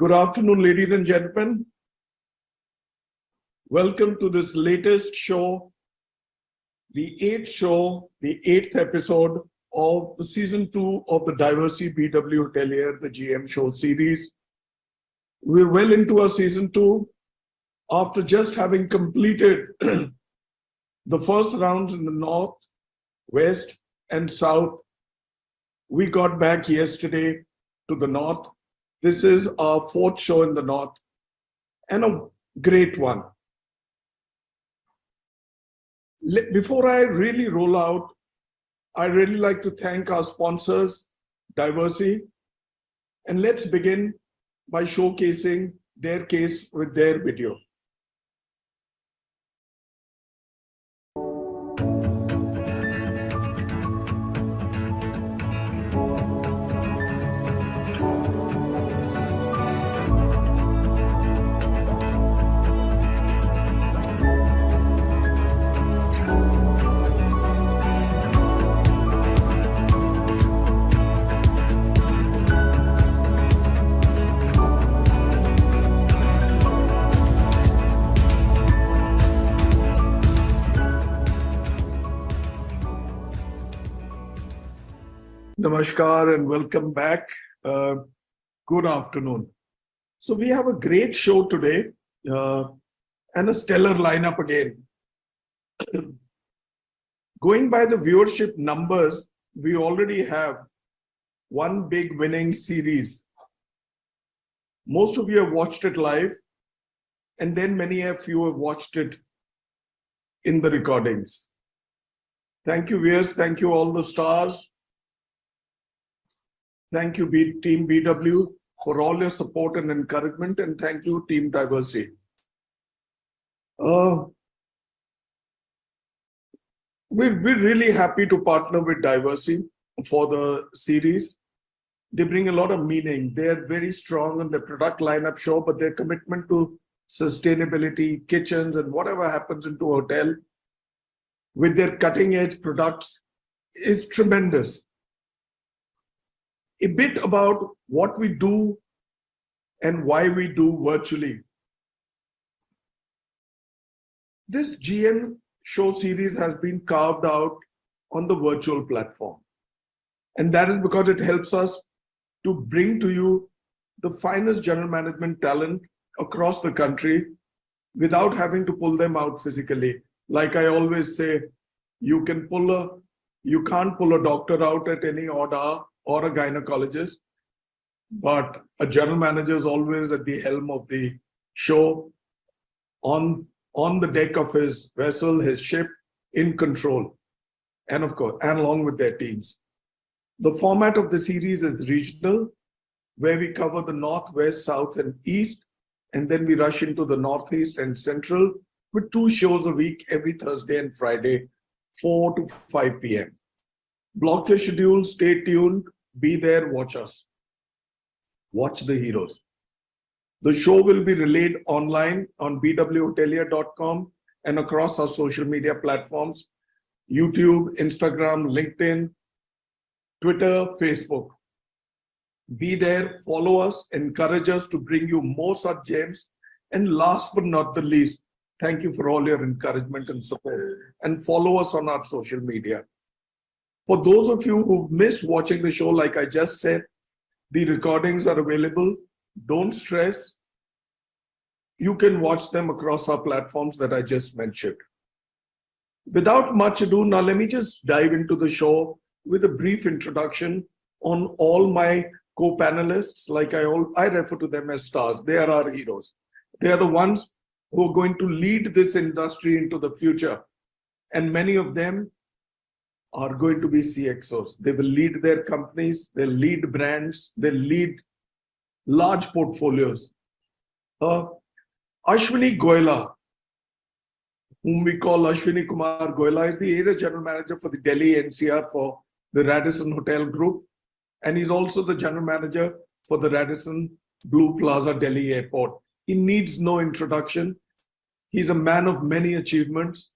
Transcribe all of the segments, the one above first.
Good afternoon, ladies and gentlemen. Welcome to this latest show, the eighth episode of the season 2 of the Diversey BW HOTELIER, the GM show series. We're well into our season 2 after just having completed the first rounds in the north, west, and south. We got back yesterday to the north. This is our fourth show in the north and a great one. Before I really roll out, I really like to thank our sponsors, Diversey, and let's begin by showcasing their case with their video. Namaskar and welcome back. Good afternoon. So we have a great show today and a stellar lineup again. Going by the viewership numbers, we already have one big winning series. Most of you have watched it live, and then many of you have watched it in the recordings. Thank you, viewers. Thank you, all the stars. Thank you, Team BW, for all your support and encouragement, and thank you, Team Diversey. We're really happy to partner with Diversey for the series. They bring a lot of meaning. They're very strong on the product lineup show, but their commitment to sustainability, kitchens, and whatever happens into a hotel with their cutting-edge products is tremendous. A bit about what we do and why we do virtually. This GM show series has been carved out on the virtual platform. And that is because it helps us to bring to you the finest general management talent across the country without having to pull them out physically. Like I always say, you can't pull a doctor out at any odd hour, or a gynecologist, but a general manager is always at the helm of the show, on the deck of his vessel, his ship, in control, and of course, and along with their teams. The format of the series is regional, where we cover the north, west, south, and east, and then we rush into the northeast and central with 2 shows a week every Thursday and Friday, 4 to 5 p.m. Block your schedule, stay tuned. Be there, watch us. Watch the heroes. The show will be relayed online on weBBlast.com and across our social media platforms, YouTube, Instagram, LinkedIn, Twitter, Facebook. Be there, follow us, encourage us to bring you more such gems. And last but not the least, thank you for all your encouragement and support. And follow us on our social media. For those of you who've missed watching the show, like I just said, the recordings are available. Don't stress. You can watch them across our platforms that I just mentioned. Without much ado, now let me just dive into the show with a brief introduction on all my co-panelists. Like I refer to them as stars. They are our heroes. They are the ones who are going to lead this industry into the future. And many of them are going to be CXOs. They will lead their companies, they'll lead brands, they'll lead large portfolios. Ashwini Goyla, whom we call Ashwini Kumar Goyla, is the area general manager for the Delhi NCR for the Radisson Hotel Group. And he's also the general manager for the Radisson Blue Plaza Delhi Airport. He needs no introduction. He's a man of many achievements.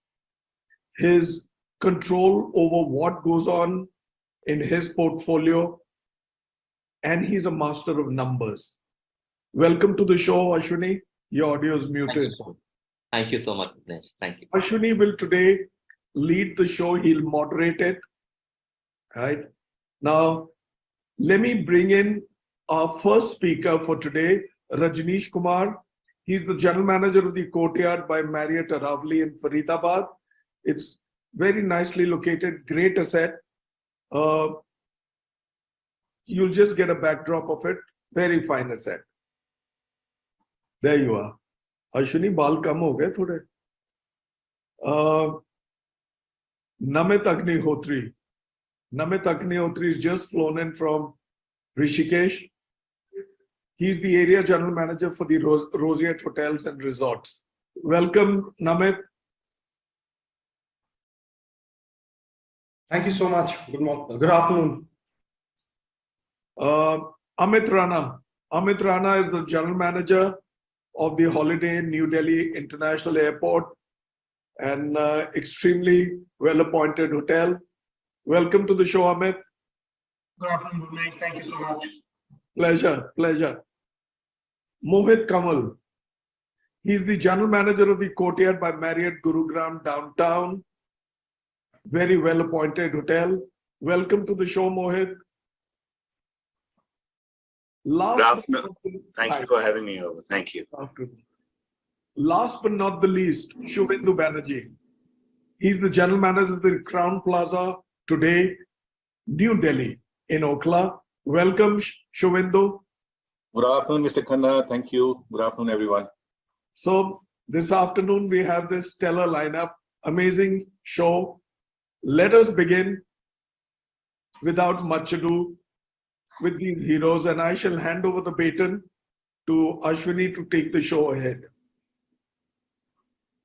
His control over what goes on in his portfolio, and he's a master of numbers. Welcome to the show, Ashwini. Your audio is muted. Thank you so much, Dinesh. Thank you. Ashwini will today lead the show. He'll moderate it. Right. Now, let me bring in our first speaker for today, Rajneesh Kumar. He's the General Manager of the Courtyard by Marriott Aravali in Faridabad. It's very nicely located, great asset. You'll just get a backdrop of it. Very fine asset. There you are. Ashwini, baal kam ho gaye thode. Namit Agnihotri. Namit Agnihotri is just flown in from Rishikesh. He's the area general manager for the Roseate Hotels and Resorts. Welcome, Namit. Thank you so much. Good afternoon. Amit Rana. Amit Rana is the general manager of the Holiday Inn New Delhi International Airport, an extremely well-appointed hotel. Welcome to the show, Amit. Good afternoon, Dinesh. Thank you so much. Pleasure, pleasure. Mohit Kamal. He's the general manager of the Courtyard by Marriott Gurugram downtown. Very well-appointed hotel. Welcome to the show, Mohit. Good afternoon. Thank you for having me over. Thank you. Last but not the least, Shubhendu Banerjee. He's the general manager of the Crown Plaza today, New Delhi in Okhla. Welcome, Shubhendu. Good afternoon, Mr. Khanna. Thank you. Good afternoon, everyone. So this afternoon we have this stellar lineup, amazing show. Let us begin without much ado with these heroes, and I shall hand over the baton to Ashwini to take the show ahead.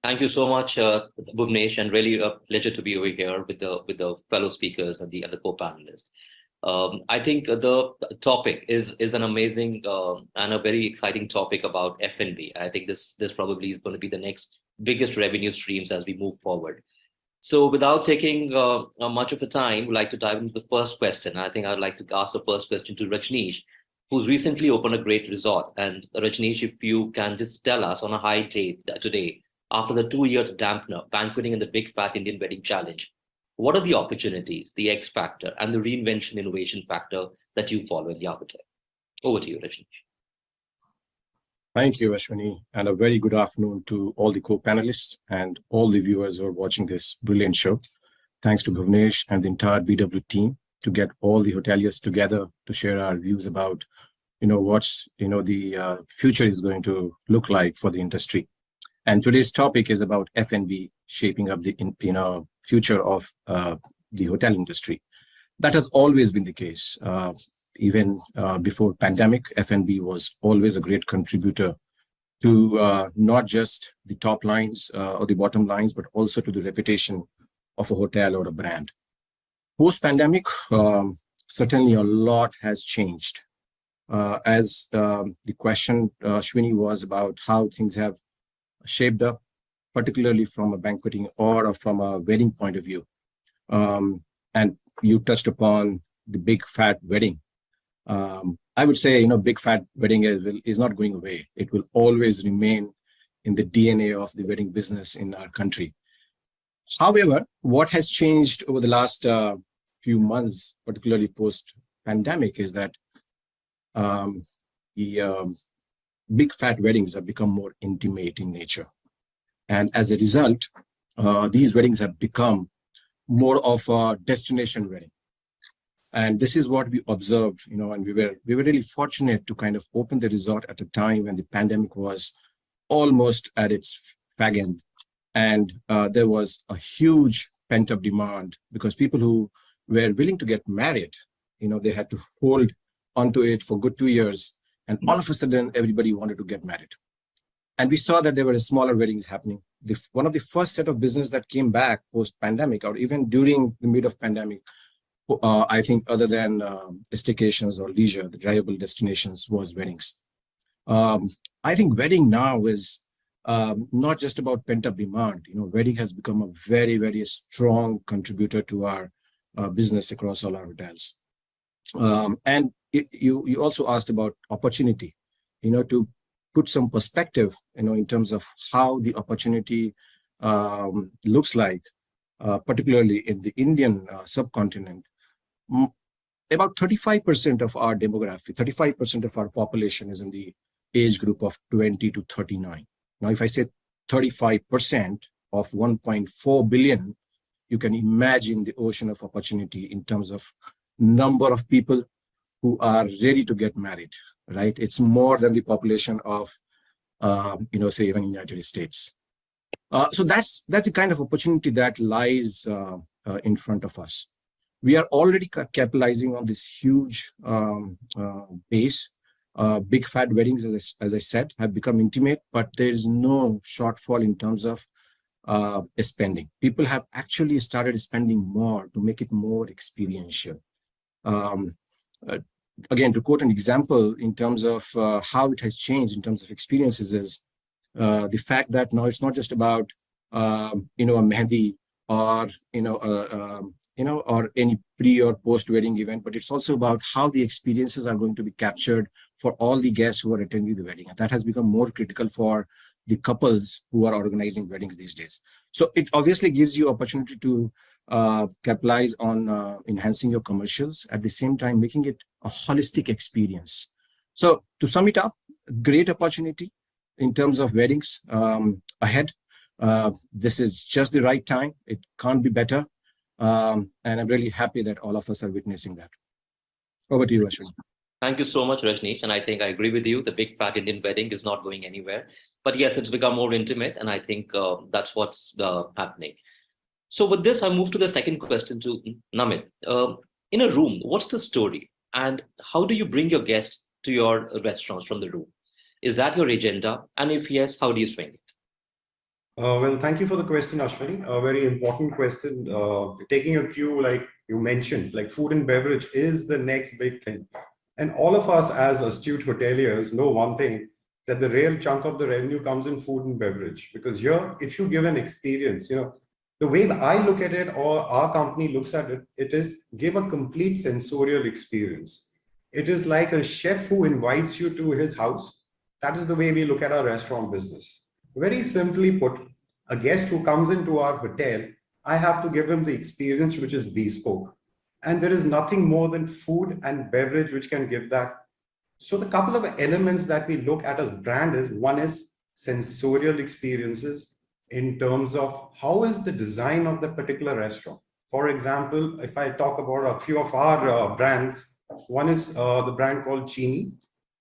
Thank you so much, Bhuvnesh, and really a pleasure to be over here with the fellow speakers and the other co-panelists. I think the topic is an amazing and a very exciting topic about F&B. I think this probably is going to be the next biggest revenue streams as we move forward. So without taking much of a time, we'd like to dive into the first question. I think I'd like to ask the first question to Rajneesh, who's recently opened a great resort. And Rajneesh, if you can just tell us on a high day today, after the 2-year dampener, banqueting and the Big Fat Indian Wedding Challenge, what are the opportunities, the X factor, and the reinvention innovation factor that you follow in the Avatar? Over to you, Rajneesh. Thank you, Ashwini, and a very good afternoon to all the co-panelists and all the viewers who are watching this brilliant show. Thanks to Bhuvnesh and the entire BW team to get all the hoteliers together to share our views about, what's, the future is going to look like for the industry. And today's topic is about F&B shaping up the, future of the hotel industry. That has always been the case. Even before pandemic, F&B was always a great contributor to not just the top lines or the bottom lines, but also to the reputation of a hotel or a brand. Post-pandemic, certainly a lot has changed. As the question, Shwini, was about how things have shaped up, particularly from a banqueting or from a wedding point of view. And you touched upon the big fat wedding. I would say, big fat wedding is not going away. It will always remain in the DNA of the wedding business in our country. However, what has changed over the last few months, particularly post-pandemic, is that the big fat weddings have become more intimate in nature. And as a result, these weddings have become more of a destination wedding. And this is what we observed, and we were really fortunate to kind of open the resort at a time when the pandemic was almost at its fag end. And there was a huge pent-up demand because people who were willing to get married, they had to hold onto it for good 2 years. And all of a sudden, everybody wanted to get married. And we saw that there were smaller weddings happening. One of the first set of business that came back post-pandemic, or even during the mid of pandemic, I think other than staycations or leisure, the drivable destinations was weddings. I think wedding now is not just about pent-up demand. Wedding has become a very, very strong contributor to our business across all our hotels. And you also asked about opportunity. to put some perspective, in terms of how the opportunity looks like, particularly in the Indian subcontinent. About 35% of our demography, 35% of our population is in the age group of 20 to 39. Now, if I say 35% of 1.4 billion, you can imagine the ocean of opportunity in terms of number of people who are ready to get married, right? It's more than the population of, say, even United States. So that's the kind of opportunity that lies in front of us. We are already capitalizing on this huge base. Big fat weddings, as I said, have become intimate, but there is no shortfall in terms of spending. People have actually started spending more to make it more experiential. Again, to quote an example in terms of how it has changed in terms of experiences is the fact that now it's not just about a mehndi or or any pre or post wedding event, but it's also about how the experiences are going to be captured for all the guests who are attending the wedding. And that has become more critical for the couples who are organizing weddings these days. So it obviously gives you opportunity to capitalize on enhancing your commercials, at the same time making it a holistic experience. So to sum it up, great opportunity in terms of weddings ahead. This is just the right time. It can't be better. And I'm really happy that all of us are witnessing that. Over to you, Ashwin. Thank you so much, Rajneesh. And I think I agree with you. The big fat Indian wedding is not going anywhere. But yes, it's become more intimate. And I think that's what's happening. So with this, I move to the second question to Namit. In a room, what's the story? And how do you bring your guests to your restaurants from the room? Is that your agenda? And if yes, how do you swing it? Well, thank you for the question, Ashwini. A very important question. Taking a cue, like you mentioned, like food and beverage is the next big thing. And all of us as astute hoteliers know one thing, that the real chunk of the revenue comes in food and beverage. Because here, if you give an experience, the way I look at it or our company looks at it, it is give a complete sensorial experience. It is like a chef who invites you to his house. That is the way we look at our restaurant business. Very simply put, a guest who comes into our hotel, I have to give him the experience which is bespoke. And there is nothing more than food and beverage which can give that. So the couple of elements that we look at as brand is, one is sensorial experiences in terms of how is the design of the particular restaurant. For example, if I talk about a few of our brands, one is the brand called Chini,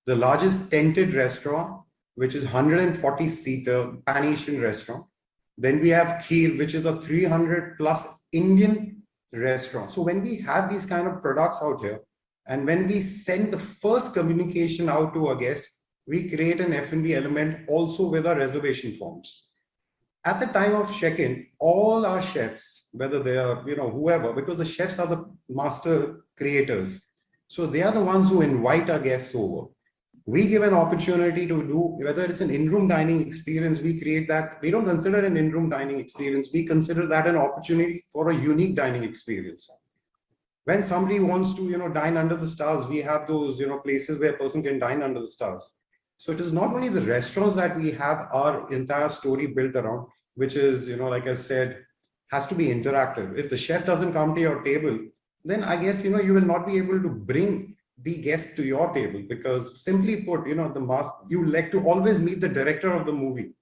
the largest tented restaurant, which is 140-seater Pan-Asian restaurant. Then we have Kheer, which is a 300+ Indian restaurant. So when we have these kind of products out here, and when we send the first communication out to a guest, we create an F&B element also with our reservation forms. At the time of check-in, all our chefs, whether they are, whoever, because the chefs are the master creators. So they are the ones who invite our guests over. We give an opportunity to do, whether it's an in-room dining experience, we create that. We don't consider an in-room dining experience. We consider that an opportunity for a unique dining experience. When somebody wants to, dine under the stars, we have those, places where a person can dine under the stars. So it is not only the restaurants that we have our entire story built around, which is, like I said, has to be interactive. If the chef doesn't come to your table, then I guess, you will not be able to bring the guest to your table, because simply put, you like to always meet the director of the movie.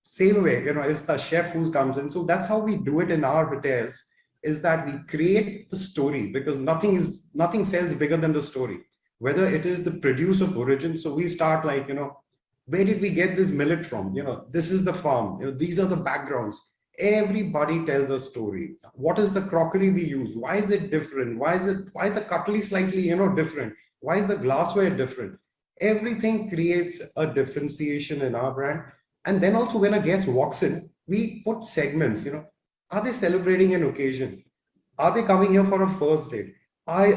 Same way, it's the chef who comes in. So that's how we do it in our hotels, is that we create the story, because nothing sells bigger than the story. Whether it is the produce of origin. So we start like, where did we get this millet from? This is the farm. These are the backgrounds. Everybody tells a story. What is the crockery we use? Why is it different? Why the cutlery slightly, different? Why is the glassware different? Everything creates a differentiation in our brand. And then also when a guest walks in, we put segments, are they celebrating an occasion? Are they coming here for a first date?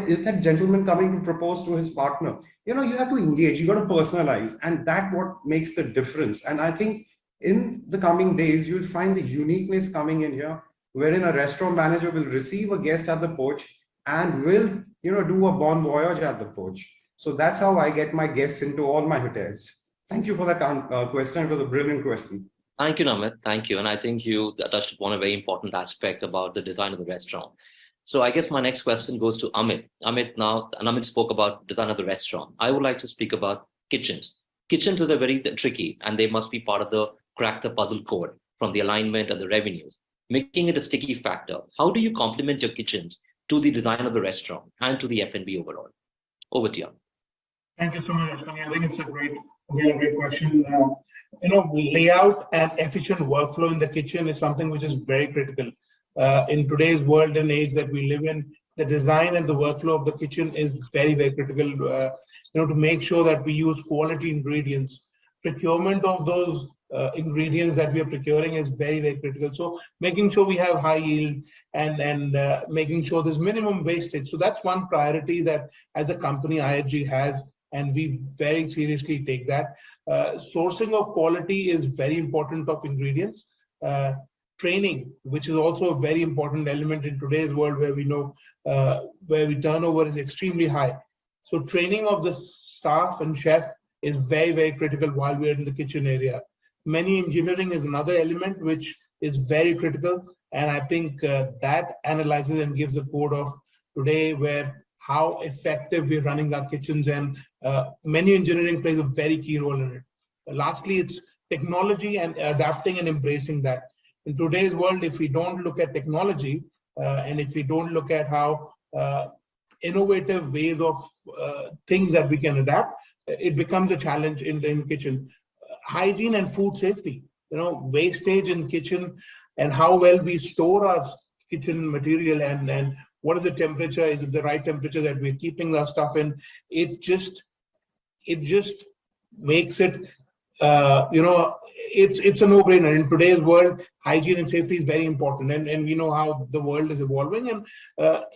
Is that gentleman coming to propose to his partner? You have to engage, you got to personalize, and that's what makes the difference. And I think in the coming days, you'll find the uniqueness coming in here, wherein a restaurant manager will receive a guest at the porch and will, do a bon voyage at the porch. So that's how I get my guests into all my hotels. Thank you for that question. It was a brilliant question. Thank you, Namit. Thank you. And I think you touched upon a very important aspect about the design of the restaurant. So I guess my next question goes to Amit. Amit spoke about design of the restaurant. I would like to speak about kitchens. Kitchens is a very tricky, and they must be part of the crack the puzzle code from the alignment and the revenues, making it a sticky factor. How do you complement your kitchens to the design of the restaurant and to the F&B overall? Over to you. Thank you so much, Ashwani. I think it's a great question. Layout and efficient workflow in the kitchen is something which is very critical. In today's world and age that we live in, the design and the workflow of the kitchen is very, very critical. To make sure that we use quality ingredients. Procurement of those ingredients that we are procuring is very, very critical. So making sure we have high yield and making sure there's minimum wastage. So that's one priority that as a company IHG has, and we very seriously take that. Sourcing of quality is very important of ingredients. Training, which is also a very important element in today's world where we know where we turnover is extremely high. So training of the staff and chef is very, very critical while we're in the kitchen area. Menu engineering is another element which is very critical. And I think that analyzes and gives a code of today where how effective we're running our kitchens, and menu engineering plays a very key role in it. Lastly, it's technology and adapting and embracing that. In today's world, if we don't look at technology and if we don't look at how innovative ways of things that we can adapt, it becomes a challenge in the kitchen. Hygiene and food safety, wastage in kitchen and how well we store our kitchen material and what is the temperature, is it the right temperature that we're keeping our stuff in? It just makes it, it's a no-brainer. In today's world, hygiene and safety is very important, and we know how the world is evolving, and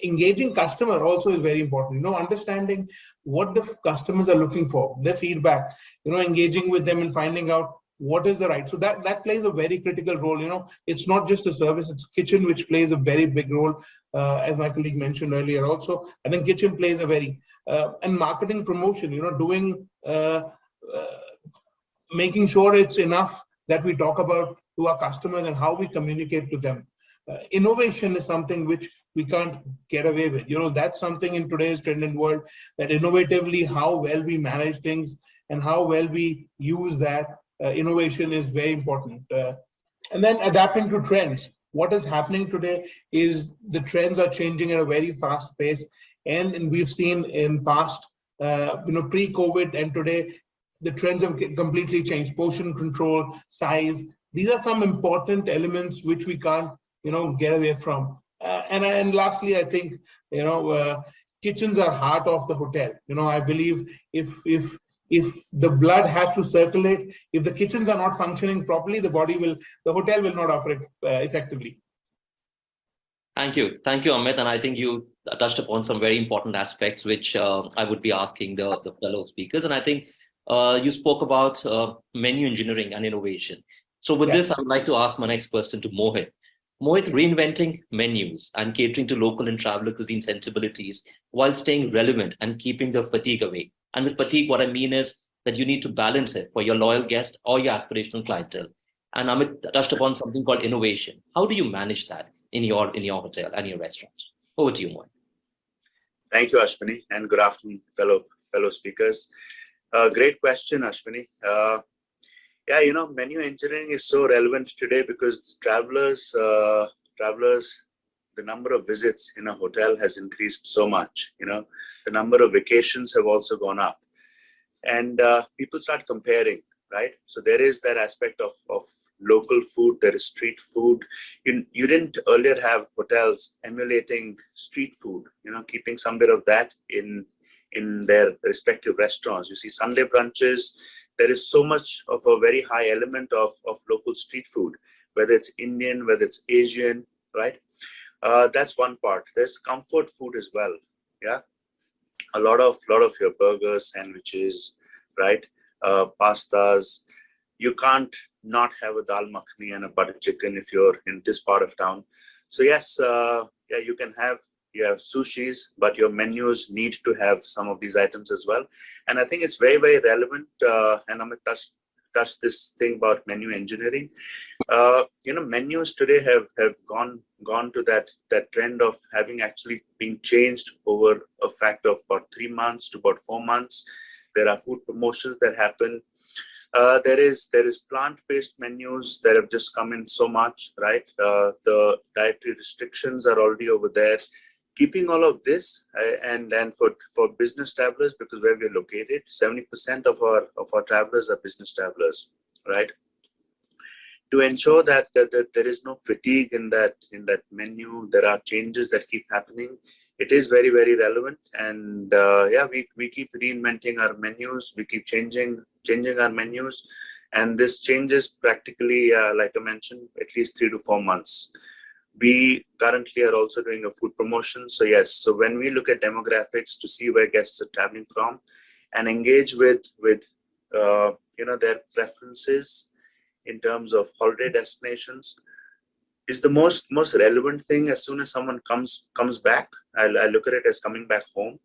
engaging customer also is very important. Understanding what the customers are looking for, their feedback, engaging with them and finding out what is the right. So that plays a very critical role. It's not just a service, it's kitchen which plays a very big role, as my colleague mentioned earlier. Also, I think kitchen plays a very and marketing promotion. Doing making sure it's enough that we talk about to our customers and how we communicate to them. Innovation is something which we can't get away with. That's something in today's trending world, that innovatively how well we manage things and how well we use that innovation is very important. And then adapting to trends. What is happening today is the trends are changing at a very fast pace, and we've seen in past, pre-COVID and today, the trends have completely changed. Portion control, size. These are some important elements which we can't, get away from. And lastly, I think, kitchens are heart of the hotel. I believe if the blood has to circulate, if the kitchens are not functioning properly, the hotel will not operate effectively. Thank you, Amit. And I think you touched upon some very important aspects, which I would be asking the fellow speakers. And I think you spoke about menu engineering and innovation. So with this, I would like to ask my next question to Mohit. Mohit, reinventing menus and catering to local and traveler cuisine sensibilities while staying relevant and keeping the fatigue away. And with fatigue, what I mean is that you need to balance it for your loyal guest or your aspirational clientele. And Amit touched upon something called innovation. How do you manage that in your hotel and your restaurants? Over to you, Mohit. Thank you, Ashwini, and good afternoon, fellow speakers. Great question, Ashwini. Menu engineering is so relevant today because travelers, the number of visits in a hotel has increased so much. The number of vacations have also gone up, and people start comparing, right? So there is that aspect of local food. There is street food. You didn't earlier have hotels emulating street food. Keeping some bit of that in their respective restaurants. You see Sunday brunches. There is so much of a very high element of local street food, whether it's Indian, whether it's Asian, right? That's one part. There's comfort food as well. Yeah, a lot of your burgers, sandwiches, right? Pastas. You can't not have a dal makhani and a butter chicken if you're in this part of town. So yes, you can have you have sushis, but your menus need to have some of these items as well. And I think it's very, very relevant. And I'm going to touch this thing about menu engineering. Menus today have gone to that trend of having actually been changed over a factor of about 3 months to about 4 months. There are food promotions that happen. There is plant-based menus that have just come in so much, right? The dietary restrictions are already over there. Keeping all of this, and for business travelers, because where we're located, 70% of our travelers are business travelers, right? To ensure that there is no fatigue in that menu, there are changes that keep happening. It is very, very relevant, and we keep reinventing our menus. We keep changing our menus, and this changes practically, like I mentioned, at least 3 to 4 months. We currently are also doing a food promotion. So yes, so when we look at demographics to see where guests are traveling from, and engage with their preferences in terms of holiday destinations, is the most relevant thing. As soon as someone comes back, I look at it as coming back home.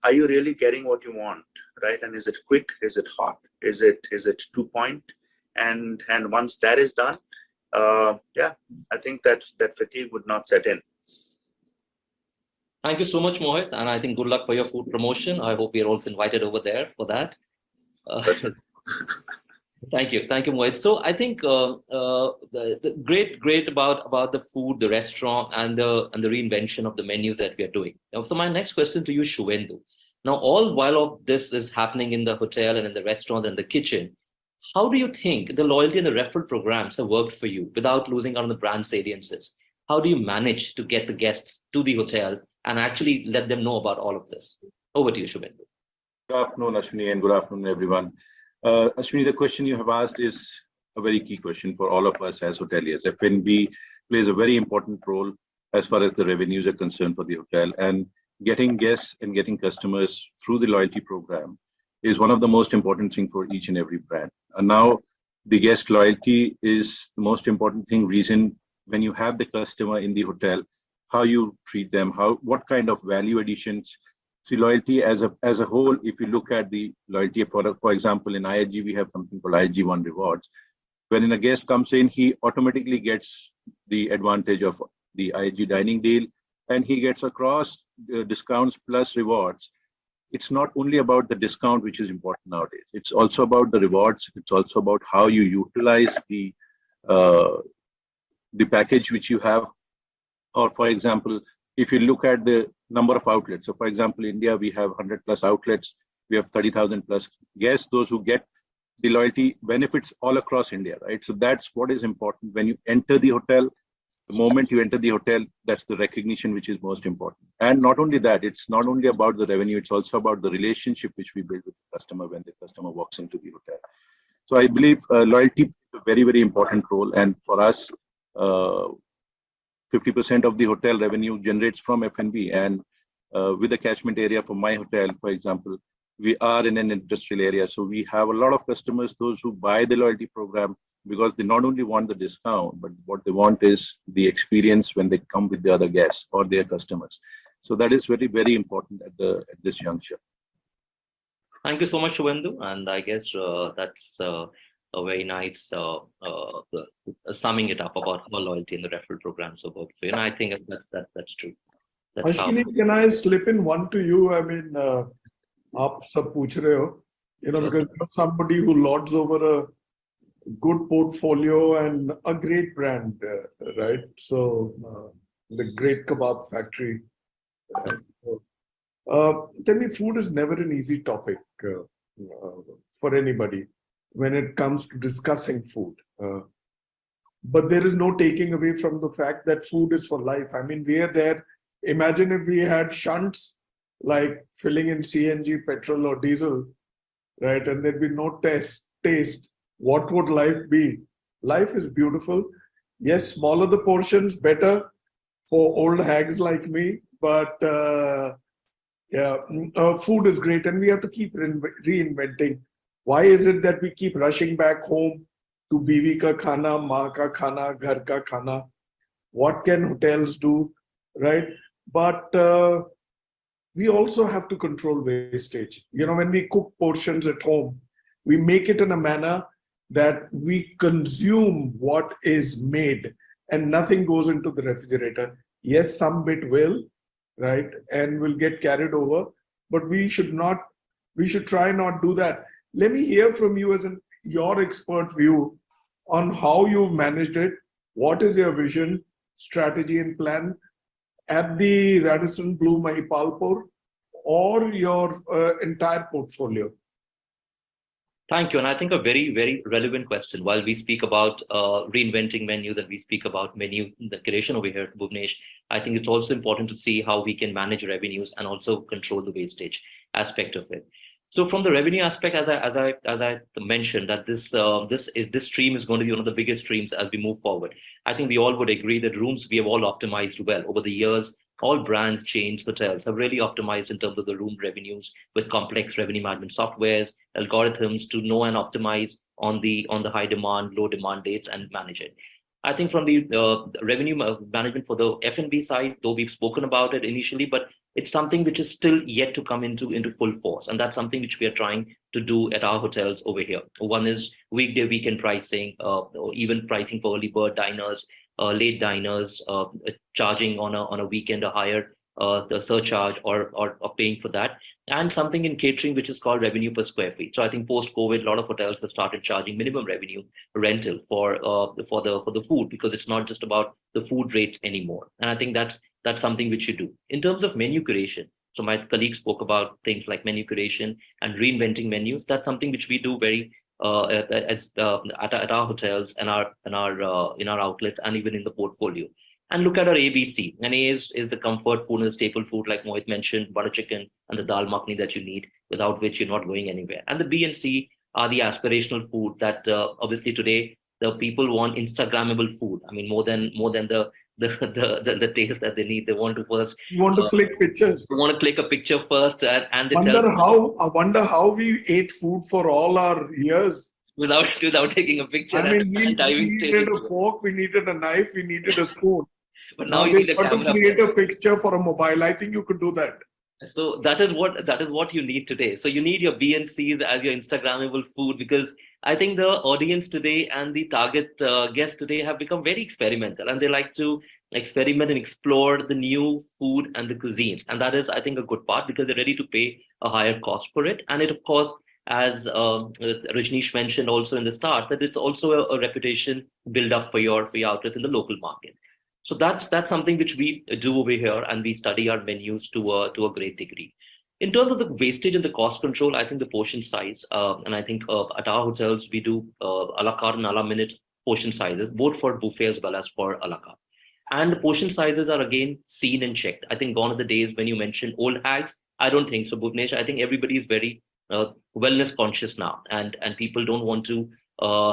Are you really getting what you want, right? And is it quick? Is it hot? Is it 2 point? And once that is done, I think that fatigue would not set in. Thank you so much, Mohit, and I think good luck for your food promotion. I hope you're also invited over there for that. Thank you, Mohit. So I think the great about the food, the restaurant, and the reinvention of the menus that we are doing. Now, so my next question to you, Shuvendu. Now, all while of this is happening in the hotel and in the restaurant and the kitchen, how do you think the loyalty and the referral programs have worked for you without losing out on the brand saliences? How do you manage to get the guests to the hotel and actually let them know about all of this? Over to you, Shuvendu. Good afternoon, Ashwini, and good afternoon, everyone. Ashwini, the question you have asked is a very key question for all of us as hoteliers. F&B plays a very important role as far as the revenues are concerned for the hotel, and getting guests and getting customers through the loyalty program is one of the most important things for each and every brand. And now the guest loyalty is the most important reason when you have the customer in the hotel, how you treat them, what kind of value additions. See, loyalty as a whole, if you look at the loyalty product, for example, in IHG, we have something called IHG One Rewards. When a guest comes in, he automatically gets the advantage of the IHG dining deal, and he gets across discounts plus rewards. It's not only about the discount, which is important nowadays. It's also about the rewards. It's also about how you utilize the package which you have. Or, for example, if you look at the number of outlets. So, for example, India, we have 100 plus outlets. We have 30,000 plus guests, those who get the loyalty benefits all across India, right? So that's what is important when you enter the hotel. The moment you enter the hotel, that's the recognition which is most important. And not only that, it's not only about the revenue, it's also about the relationship which we build with the customer when the customer walks into the hotel. So I believe loyalty plays a very, very important role. And for us, 50% of the hotel revenue generates from F&B, and with the catchment area for my hotel, for example, we are in an industrial area. So we have a lot of customers, those who buy the loyalty program, because they not only want the discount, but what they want is the experience when they come with the other guests or their customers. So that is very, very important at this juncture. Thank you so much, Shuvendu. And I guess that's a very nice summing it up about how loyalty and the referral programs have worked for you. And I think that's true. That's Ashwini, can I slip in one to you? I mean, aap sab pooch rahe ho, because you're somebody who lords over a good portfolio and a great brand, right? So the Great Kebab Factory. Tell me, food is never an easy topic for anybody when it comes to discussing food. But there is no taking away from the fact that food is for life. I mean, we are there. Imagine if we had shunts like filling in CNG, petrol or diesel, right? And there'd be no taste. What would life be? Life is beautiful. Yes, smaller the portions, better for old hags like me. But food is great, and we have to keep reinventing. Why is it that we keep rushing back home to biwi ka khana, maa ka khana, ghar ka khana? what can hotels do, right? But we also have to control wastage. When we cook portions at home, we make it in a manner that we consume what is made and nothing goes into the refrigerator. Yes, some bit will, right, and will get carried over, but we should try not do that. Let me hear from you as your expert view on how you've managed it. What is your vision, strategy, and plan at the Radisson Blu Mahipalpur or your entire portfolio? Thank you. And I think a very, very relevant question. While we speak about reinventing menus and we speak about menu the creation over here, Bhuvnesh, I think it's also important to see how we can manage revenues and also control the wastage aspect of it. So from the revenue aspect, as I mentioned, that this stream is going to be one of the biggest streams as we move forward. I think we all would agree that rooms we have all optimized well over the years. All brands, chains, hotels have really optimized in terms of the room revenues with complex revenue management softwares, algorithms to know and optimize on the high demand, low demand dates and manage it. I think from the revenue management for the F&B side, though we've spoken about it initially, but it's something which is still yet to come into full force. And that's something which we are trying to do at our hotels over here. One is weekday, weekend pricing, or even pricing for early bird diners, late diners, charging on a weekend a higher the surcharge or paying for that, and something in catering which is called revenue per square feet. So I think post COVID, a lot of hotels have started charging minimum revenue rental for the food, because it's not just about the food rates anymore. And I think that's something which you do in terms of menu curation. So my colleague spoke about things like menu curation and reinventing menus. That's something which we do very at our hotels and in our outlets and even in the portfolio. And look at our ABC. And A is the comfort food and the staple food, like Mohit mentioned, butter chicken and the dal makhni that you need, without which you're not going anywhere. And the B and C are the aspirational food that obviously today the people want Instagrammable food. I mean, more than the taste that they need. They want to first click pictures. They want to click a picture first, and they I wonder how we ate food for all our years without taking a picture. I mean, we needed a fork, we needed a knife, we needed a spoon. But now you need a camera. To create a fixture for a mobile. I think you could do that. So that is what you need today. So you need your B and C's as your Instagrammable food, because I think the audience today and the target guests today have become very experimental, and they like to experiment and explore the new food and the cuisines. And that is, I think, a good part, because they're ready to pay a higher cost for it. And it, of course, as Rajneesh mentioned also in the start, that it's also a reputation build up for your outlets in the local market. So that's something which we do over here, and we study our menus to a great degree. In terms of the wastage and the cost control, I think the portion size, and I think at our hotels we do a la carte and a la minute portion sizes, both for buffet as well as for a la carte. And the portion sizes are again seen and checked. I think gone are the days when you mentioned old hags. I don't think so, Bhuvnesh. I think everybody is very wellness conscious now, and people don't want to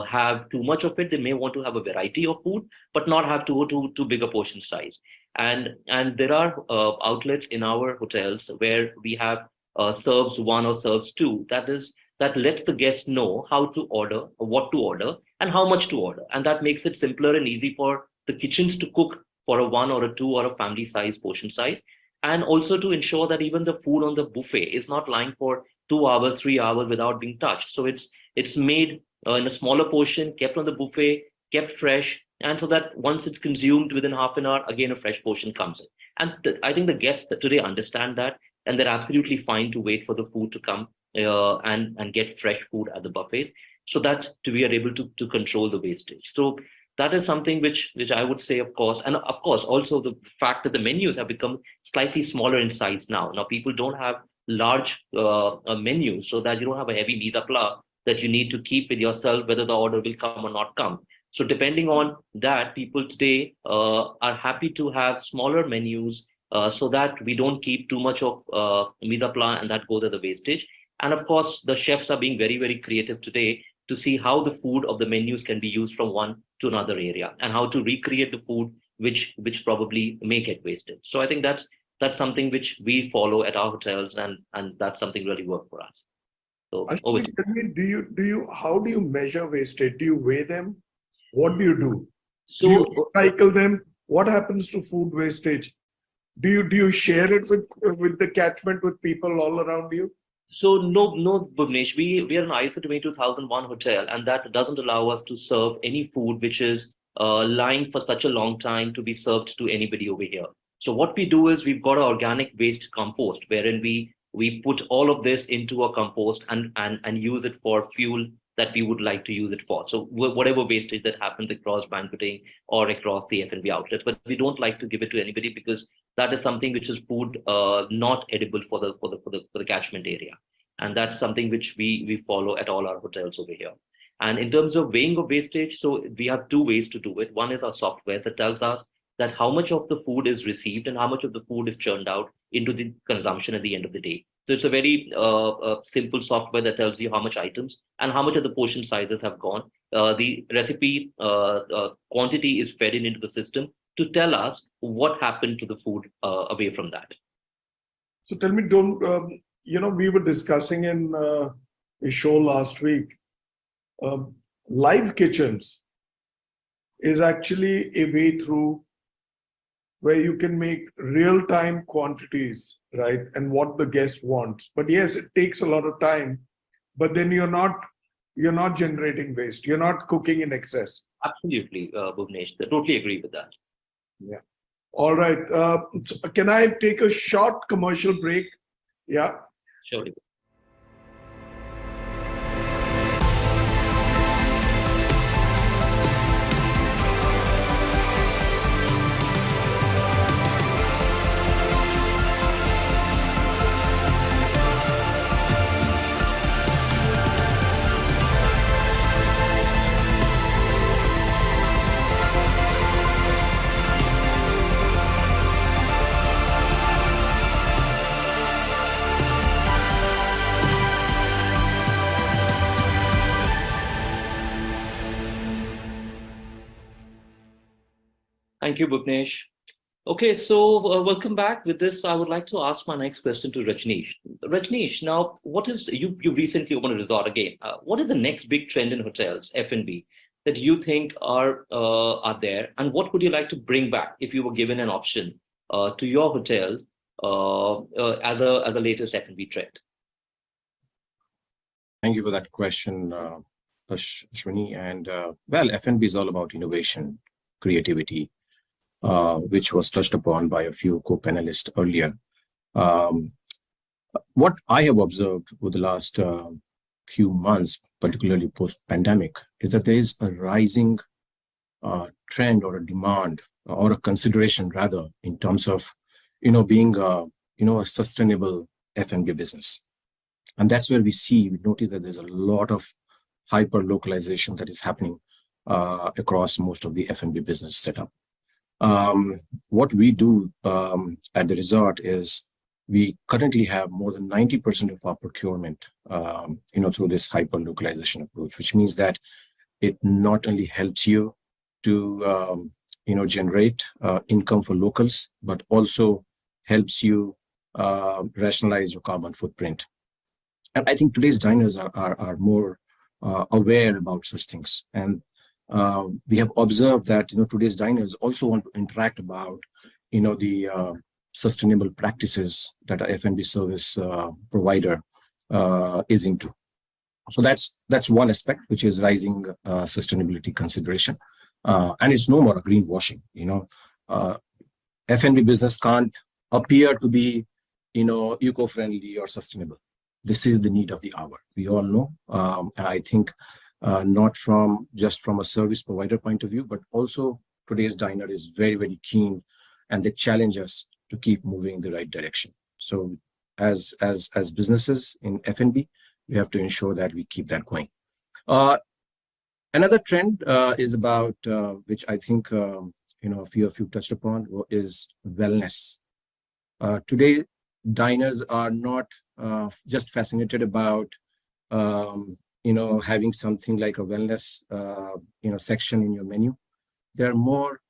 have too much of it. They may want to have a variety of food, but not have to go to bigger portion size. And there are outlets in our hotels where we have serves 1 or serves 2. That lets the guest know how to order, or what to order, and how much to order. And that makes it simpler and easy for the kitchens to cook for a 1 or a 2 or a family size portion size. And also to ensure that even the food on the buffet is not lying for 2 hours, 3 hours without being touched. So it's made in a smaller portion, kept on the buffet, kept fresh, and so that once it's consumed within half an hour, again a fresh portion comes in. And I think the guests today understand that, and they're absolutely fine to wait for the food to come and get fresh food at the buffets, so that we are able to control the wastage. So that is something which I would say, of course, and of course also the fact that the menus have become slightly smaller in size now. Now people don't have large menus, so that you don't have a heavy mise a plat that you need to keep with yourself, whether the order will come or not come. So depending on that, people today are happy to have smaller menus so that we don't keep too much of mise a plat and that goes to the wastage. And of course, the chefs are being very, very creative today to see how the food of the menus can be used from one to another area, and how to recreate the food which probably may get wasted. So I think that's something which we follow at our hotels, and that's something really work for us. So over to you. Tell me, how do you measure wastage? Do you weigh them? What do you do? So do you cycle them? what happens to food wastage? Do you share it with the catchment with people all around you? So no, Bhuvnesh, we are an ISO 22001 hotel, and that doesn't allow us to serve any food which is lying for such a long time to be served to anybody over here. So what we do is we've got an organic waste compost wherein we put all of this into a compost and use it for fuel that we would like to use it for. So whatever wastage that happens across banqueting or across the F&B outlets, but we don't like to give it to anybody because that is something which is food not edible for the catchment area, and that's something which we follow at all our hotels over here. And in terms of weighing of wastage, so we have two ways to do it. One is our software that tells us that how much of the food is received and how much of the food is churned out into the consumption at the end of the day. So it's a very simple software that tells you how much items and how much of the portion sizes have gone. The recipe quantity is fed into the system to tell us what happened to the food away from that. So tell me, we were discussing in a show last week, live kitchens is actually a way through where you can make real-time quantities, right? And what the guest wants. But yes, it takes a lot of time, but then you're not generating waste. You're not cooking in excess. Absolutely, Bhuvnesh. I totally agree with that. Yeah. All right. Can I take a short commercial break? Yeah. Surely. Thank you, Bhuvnesh. Okay, so welcome back. With this, I would like to ask my next question to Rajneesh. Rajneesh, now, what is you recently opened a resort again? What is the next big trend in hotels, F&B, that you think are there, and what would you like to bring back if you were given an option to your hotel as a latest F&B trend? Thank you for that question, Ashwini. And well, F&B is all about innovation, creativity, which was touched upon by a few co-panelists earlier. What I have observed over the last few months, particularly post-pandemic, is that there is a rising trend or a demand or a consideration rather in terms of, being a sustainable F&B business. And that's where we notice that there's a lot of hyper-localization that is happening across most of the F&B business setup. What we do at the resort is we currently have more than 90% of our procurement, through this hyper-localization approach, which means that it not only helps you to, generate income for locals, but also helps you rationalize your carbon footprint. And I think today's diners are more aware about such things. And we have observed that today's diners also want to interact about the sustainable practices that a F&B service provider is into. So that's one aspect, which is rising sustainability consideration, and it's no more greenwashing. F&B business can't appear to be eco-friendly or sustainable. This is the need of the hour. We all know, and I think. Not just from a service provider point of view, but also today's diner is very, very keen, and they challenge us to keep moving in the right direction. So as businesses in F&B, we have to ensure that we keep that going. Another trend is about, which I think, a few of you touched upon, is wellness. Today, diners are not just fascinated about, having something like a wellness, section in your menu. They're more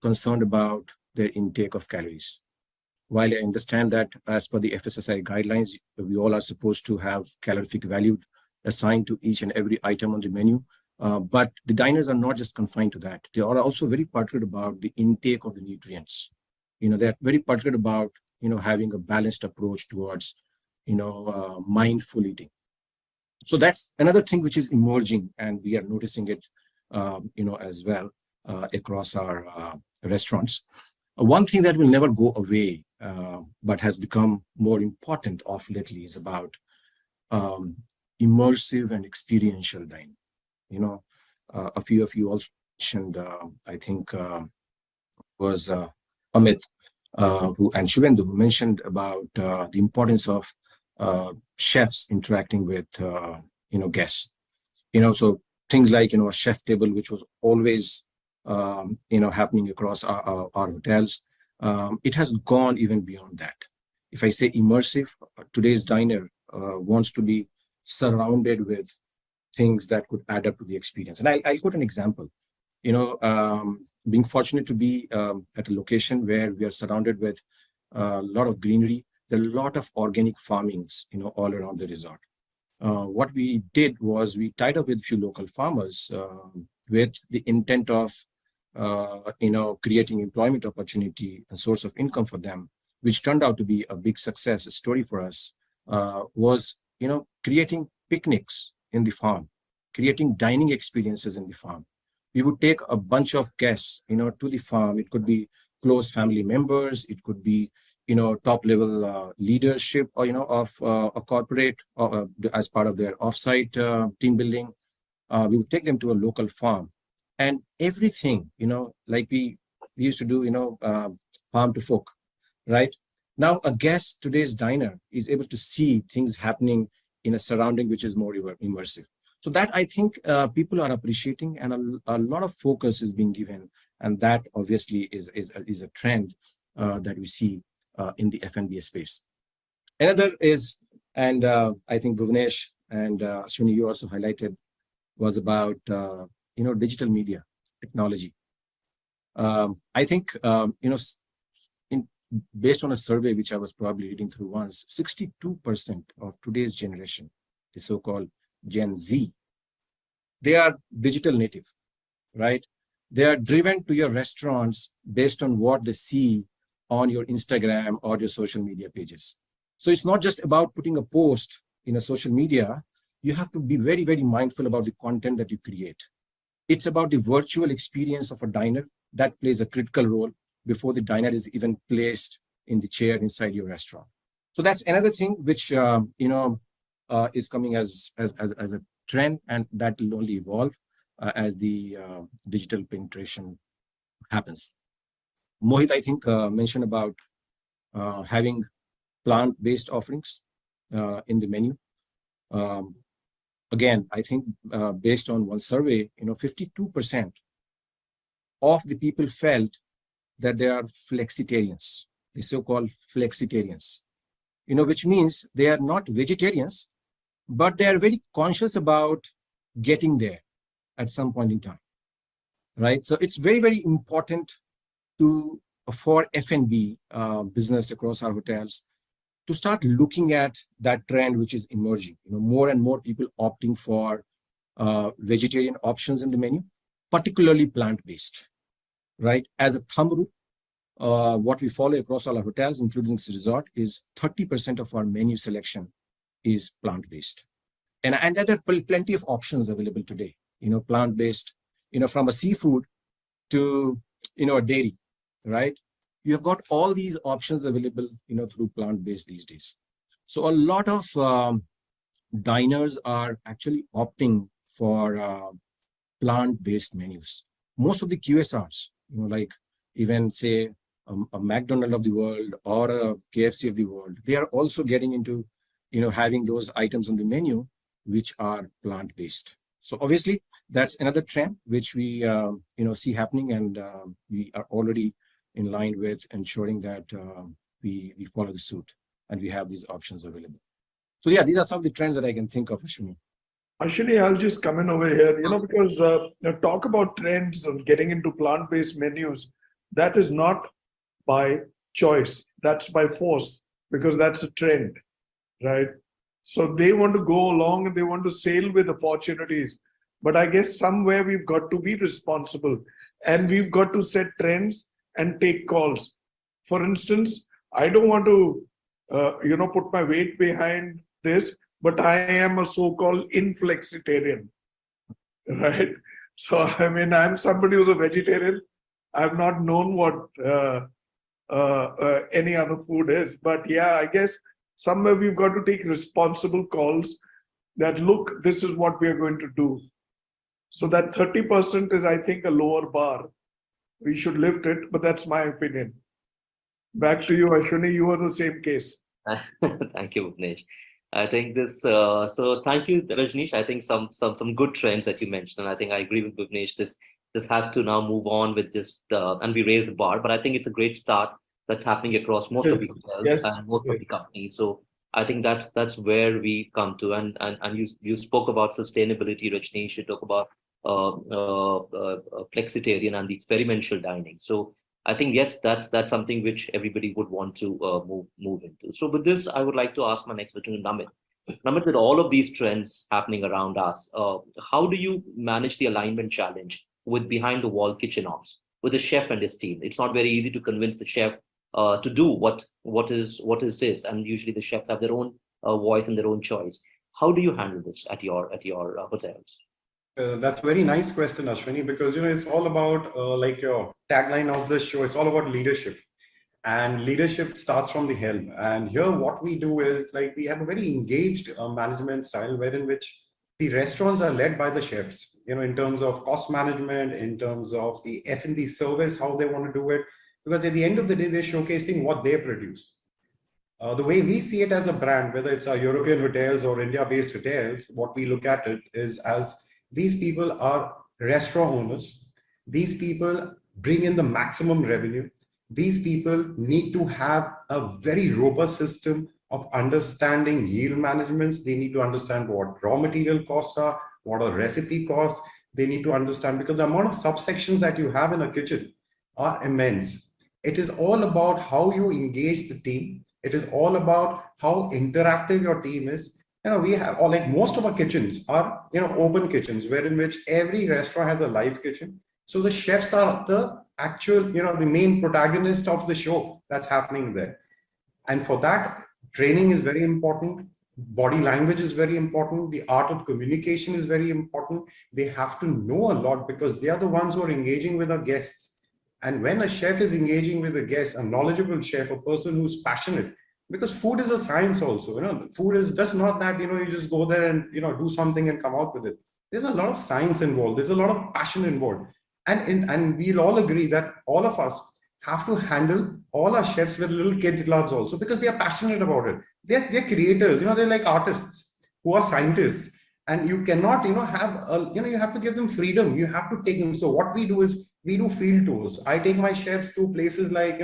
concerned about their intake of calories. While I understand that as per the FSSAI guidelines, we all are supposed to have calorific value assigned to each and every item on the menu, But the diners are not just confined to that. They are also very particular about the intake of the nutrients. They're very particular about, having a balanced approach towards, mindful eating. So that's another thing which is emerging, and we are noticing it, as well across our restaurants. One thing that will never go away, but has become more important of lately, is about immersive and experiential dining. A few of you also mentioned, I think, was Amit and Shivendu, who mentioned about the importance of chefs interacting with guests. So things like a chef table, which was always happening across our hotels. It has gone even beyond that. If I say immersive, today's diner wants to be surrounded with things that could add up to the experience. And I'll quote an example. Being fortunate to be at a location where we are surrounded with a lot of greenery, there are a lot of organic farmings, all around the resort. What we did was we tied up with a few local farmers with the intent of, creating employment opportunity and source of income for them, which turned out to be a big success story for us. Was creating picnics in the farm, creating dining experiences in the farm. We would take a bunch of guests, to the farm. It could be close family members. It could be, top level leadership, or, of a corporate as part of their offsite team building. We would take them to a local farm, and everything, like we used to do, farm to fork, right? Now, a guest today's diner is able to see things happening in a surrounding which is more immersive. So that, I think, people are appreciating, and a lot of focus is being given, and that obviously is a trend that we see in the F&B space. Another is, and I think Bhuvnesh and Ashwini, you also highlighted, was about digital media technology. I think based on a survey which I was probably reading through once, 62% of today's generation, the so-called Gen Z, they are digital native, right? They are driven to your restaurants based on what they see on your Instagram or your social media pages. So it's not just about putting a post in a social media. You have to be very, very mindful about the content that you create. It's about the virtual experience of a diner that plays a critical role before the diner is even placed in the chair inside your restaurant. So that's another thing which is coming as a trend, and that will only evolve as the digital penetration happens. Mohit, I think, mentioned about having plant-based offerings in the menu. Again, I think based on one survey, 52% of the people felt that they are flexitarians, the so-called flexitarians, which means they are not vegetarians, but they are very conscious about getting there at some point in time, right? So it's very, very important for F&B business across our hotels to start looking at that trend which is emerging. More and more people opting for vegetarian options in the menu, particularly plant-based, right? As a thumb rule, what we follow across all our hotels, including this resort, is 30% of our menu selection is plant-based. And there are plenty of options available today, plant-based, from a seafood to, a dairy, right? You have got all these options available, through plant-based these days. So a lot of diners are actually opting for plant-based menus. Most of the QSRs, like even say a McDonald's of the world or a KFC of the world, they are also getting into, having those items on the menu which are plant-based. So obviously that's another trend which we, see happening, and we are already in line with ensuring that we follow the suit and we have these options available. So yeah, these are some of the trends that I can think of, Ashwini. Ashwini, I'll just come in over here, because talk about trends of getting into plant-based menus. That is not by choice, that's by force, because that's a trend, right? So they want to go along and they want to sail with opportunities. But I guess somewhere we've got to be responsible, and we've got to set trends and take calls. For instance, I don't want to, put my weight behind this, but I am a so-called inflexitarian, right? So, I mean, I'm somebody who's a vegetarian. I've not known what any other food is. But yeah, I guess somewhere we've got to take responsible calls that, look, this is what we are going to do. So that 30% is, I think, a lower bar. We should lift it, but that's my opinion. Back to you, Ashwini. You are the same case. Thank you, Bhuvnesh. I think this. So thank you, Rajneesh. I think some good trends that you mentioned, and I think I agree with Bhuvnesh. This has to now move on with just and we raise the bar. But I think it's a great start that's happening across most of the hotels and most of the companies. So I think that's where we come to. And you spoke about sustainability, Rajneesh. You talk about flexitarian and the experiential dining. So I think, yes, that's something which everybody would want to move into. So with this, I would like to ask my next question to Namit. Namit, with all of these trends happening around us, how do you manage the alignment challenge with behind the wall kitchen ops with the chef and his team? It's not very easy to convince the chef to do what is this, and usually the chefs have their own voice and their own choice. How do you handle this at your hotels? That's a very nice question, Ashwini, because it's all about like your tagline of the show. It's all about leadership, and leadership starts from the helm. And here, what we do is like we have a very engaged management style, wherein which the restaurants are led by the chefs. In terms of cost management, in terms of the F&B service, how they want to do it, because at the end of the day, they're showcasing what they produce. The way we see it as a brand, whether it's our European hotels or India-based hotels, what we look at it is as these people are restaurant owners. These people bring in the maximum revenue. These people need to have a very robust system of understanding yield management. They need to understand what raw material costs are, what are recipe costs. They need to understand, because the amount of subsections that you have in a kitchen are immense. It is all about how you engage the team. It is all about how interactive your team is. We have, or like most of our kitchens are, open kitchens, wherein which every restaurant has a live kitchen. So the chefs are the actual, the main protagonist of the show that's happening there. And for that, training is very important. Body language is very important. The art of communication is very important. They have to know a lot, because they are the ones who are engaging with our guests. And when a chef is engaging with a guest, a knowledgeable chef, a person who's passionate, because food is a science also, food is just not that, you just go there and, do something and come out with it. There's a lot of science involved. There's a lot of passion involved. And we'll all agree that all of us have to handle all our chefs with little kids' gloves also, because they are passionate about it. They're creators, they're like artists who are scientists. And you cannot, have, you have to give them freedom. You have to take them. So what we do is, we do field tours. I take my chefs to places like,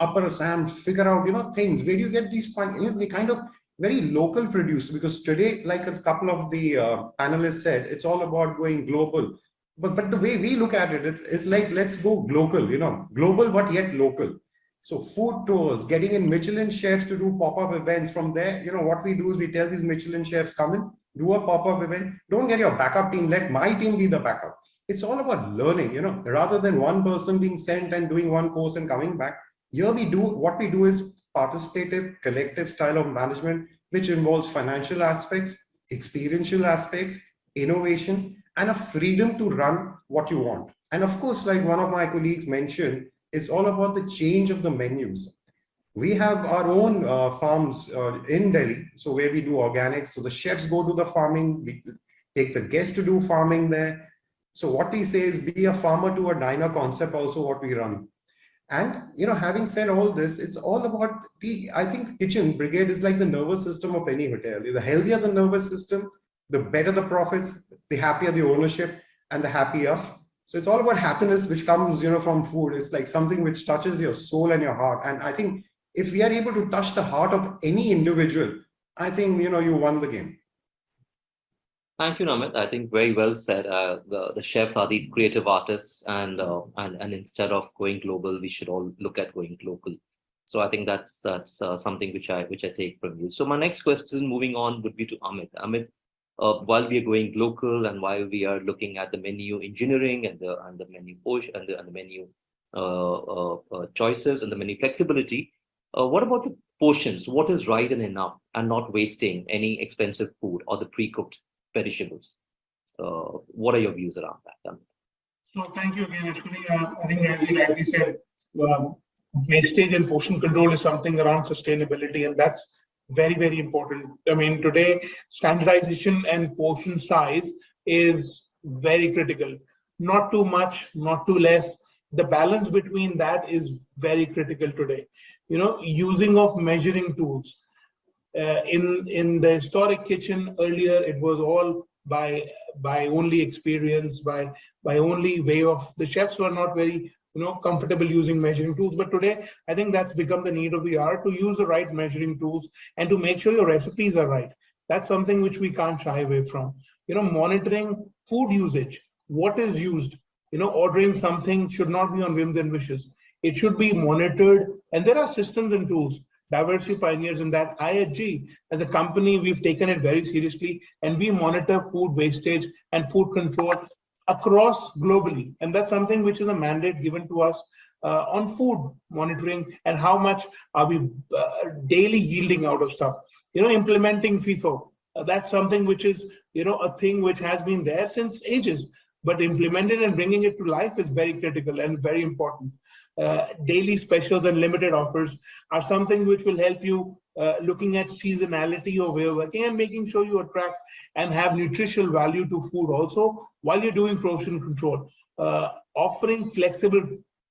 Upper Assam, figure out, things. Where do you get these fun, the kind of very local produce? Because today, like a couple of the panelists said, it's all about going global. But the way we look at it, it's like, let's go global, global, but yet local. So food tours, getting in Michelin chefs to do pop-up events from there. What we do is we tell these Michelin chefs, come in, do a pop-up event. Don't get your backup team. Let my team be the backup. It's all about learning, rather than one person being sent and doing one course and coming back. Here what we do is participative, collective style of management, which involves financial aspects, experiential aspects, innovation, and a freedom to run what you want. And of course, like one of my colleagues mentioned, it's all about the change of the menus. We have our own farms in Delhi, so where we do organics. So the chefs go to the farming, we take the guests to do farming there. So what we say is, be a farmer to a diner concept also what we run. And, having said all this, it's all about I think kitchen brigade is like the nervous system of any hotel. The healthier the nervous system, the better the profits, the happier the ownership, and the happy us. So it's all about happiness, which comes, from food. It's like something which touches your soul and your heart. And I think if we are able to touch the heart of any individual, I think, you won the game. Thank you, Namit. I think very well said. The chefs are the creative artists, and instead of going global, we should all look at going local. So I think that's something which I take from you. So my next question, moving on, would be to Amit. Amit, while we are going local and while we are looking at the menu engineering and the menu push and the menu choices and the menu flexibility, what about the portions? What is right and enough, and not wasting any expensive food or the pre-cooked perishables? What are your views around that? So thank you again, Ashwini. I think as you rightly said, wastage and portion control is something around sustainability, and that's very, very important. I mean, today, standardization and portion size is very critical. Not too much, not too less. The balance between that is very critical today. You know, using of measuring tools. In the historic kitchen earlier, it was all by only experience, by only way of, the chefs were not very comfortable using measuring tools. But today, I think that's become the need of the hour, to use the right measuring tools and to make sure your recipes are right. That's something which we can't shy away from. Monitoring food usage, what is used. Ordering something should not be on whims and wishes. It should be monitored, and there are systems and tools. Diversey pioneers in that. IHG, as a company, we've taken it very seriously, and we monitor food wastage and food control across globally. And that's something which is a mandate given to us on food monitoring, and how much are we daily yielding out of stuff. Implementing FIFO, that's something which is, a thing which has been there since ages, but implementing and bringing it to life is very critical and very important. Daily specials and limited offers are something which will help you looking at seasonality of way of working, and making sure you attract and have nutritional value to food also while you're doing portion control. Offering flexible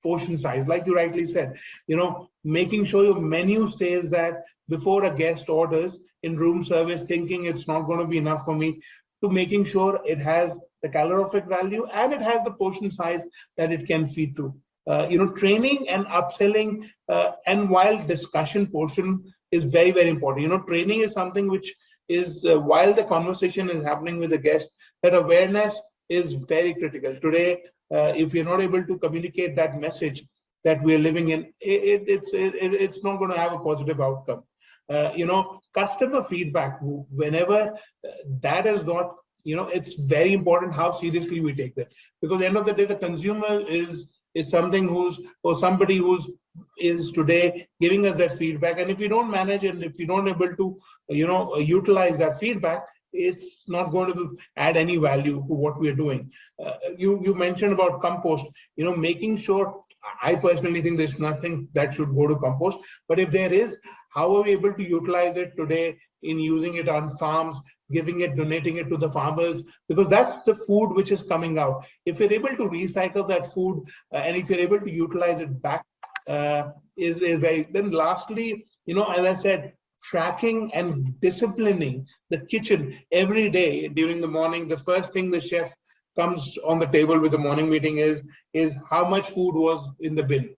portion size, like you rightly said, making sure your menu says that before a guest orders in room service, thinking it's not going to be enough for me, to making sure it has the calorific value and it has the portion size that it can feed to. Training and upselling, and while discussion portion is very, very important. Training is something which is, while the conversation is happening with the guest, that awareness is very critical. Today, if you're not able to communicate that message that we're living in, it's not going to have a positive outcome. Customer feedback, whenever that is not, it's very important how seriously we take that. Because at the end of the day, the consumer is something somebody who's is today giving us that feedback, and if we don't manage and if we don't able to utilize that feedback, it's not going to add any value to what we're doing. You mentioned about compost, making sure, I personally think there's nothing that should go to compost, but if there is, how are we able to utilize it today in using it on farms, giving it, donating it to the farmers, because that's the food which is coming out. If you're able to recycle that food, and if you're able to utilize it back, is very. Then lastly, as I said, tracking and disciplining the kitchen every day during the morning. The first thing the chef comes on the table with the morning meeting is how much food was in the bin.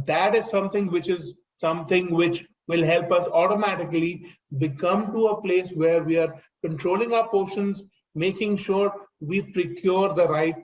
That is something which will help us automatically become to a place where we are controlling our portions, making sure we procure the right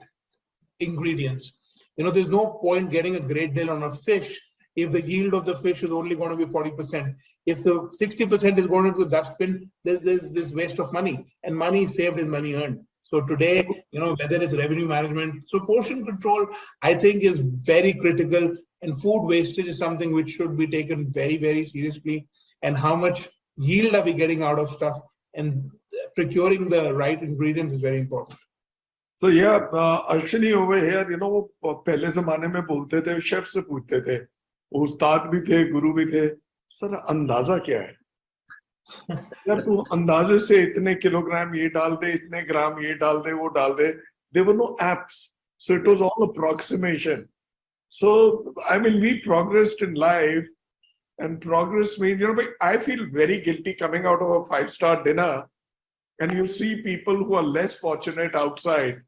ingredients. There's no point getting a great deal on a fish if the yield of the fish is only going to be 40%. If the 60% is going into the dustbin, there's this waste of money, and money saved is money earned. So today, whether it's revenue management, so portion control, I think, is very critical. And food wastage is something which should be taken very, very seriously. And how much yield are we getting out of stuff, and procuring the right ingredients is very important. So yeah, Ashwini over here, पहले ज़माने में बोलते थे, chef से पूछते थे, उस्ताद भी थे, गुरु भी थे, सर अंदाजा क्या है? यार तू अंदाजे से इतने किलोग्राम ये डाल दे, इतने ग्राम ये डाल दे, वो डाल दे. There were no apps, so it was all approximation. So I mean, we progressed in life, and progress means, I feel very guilty coming out of a 5-star dinner, and you see people who are less fortunate outside,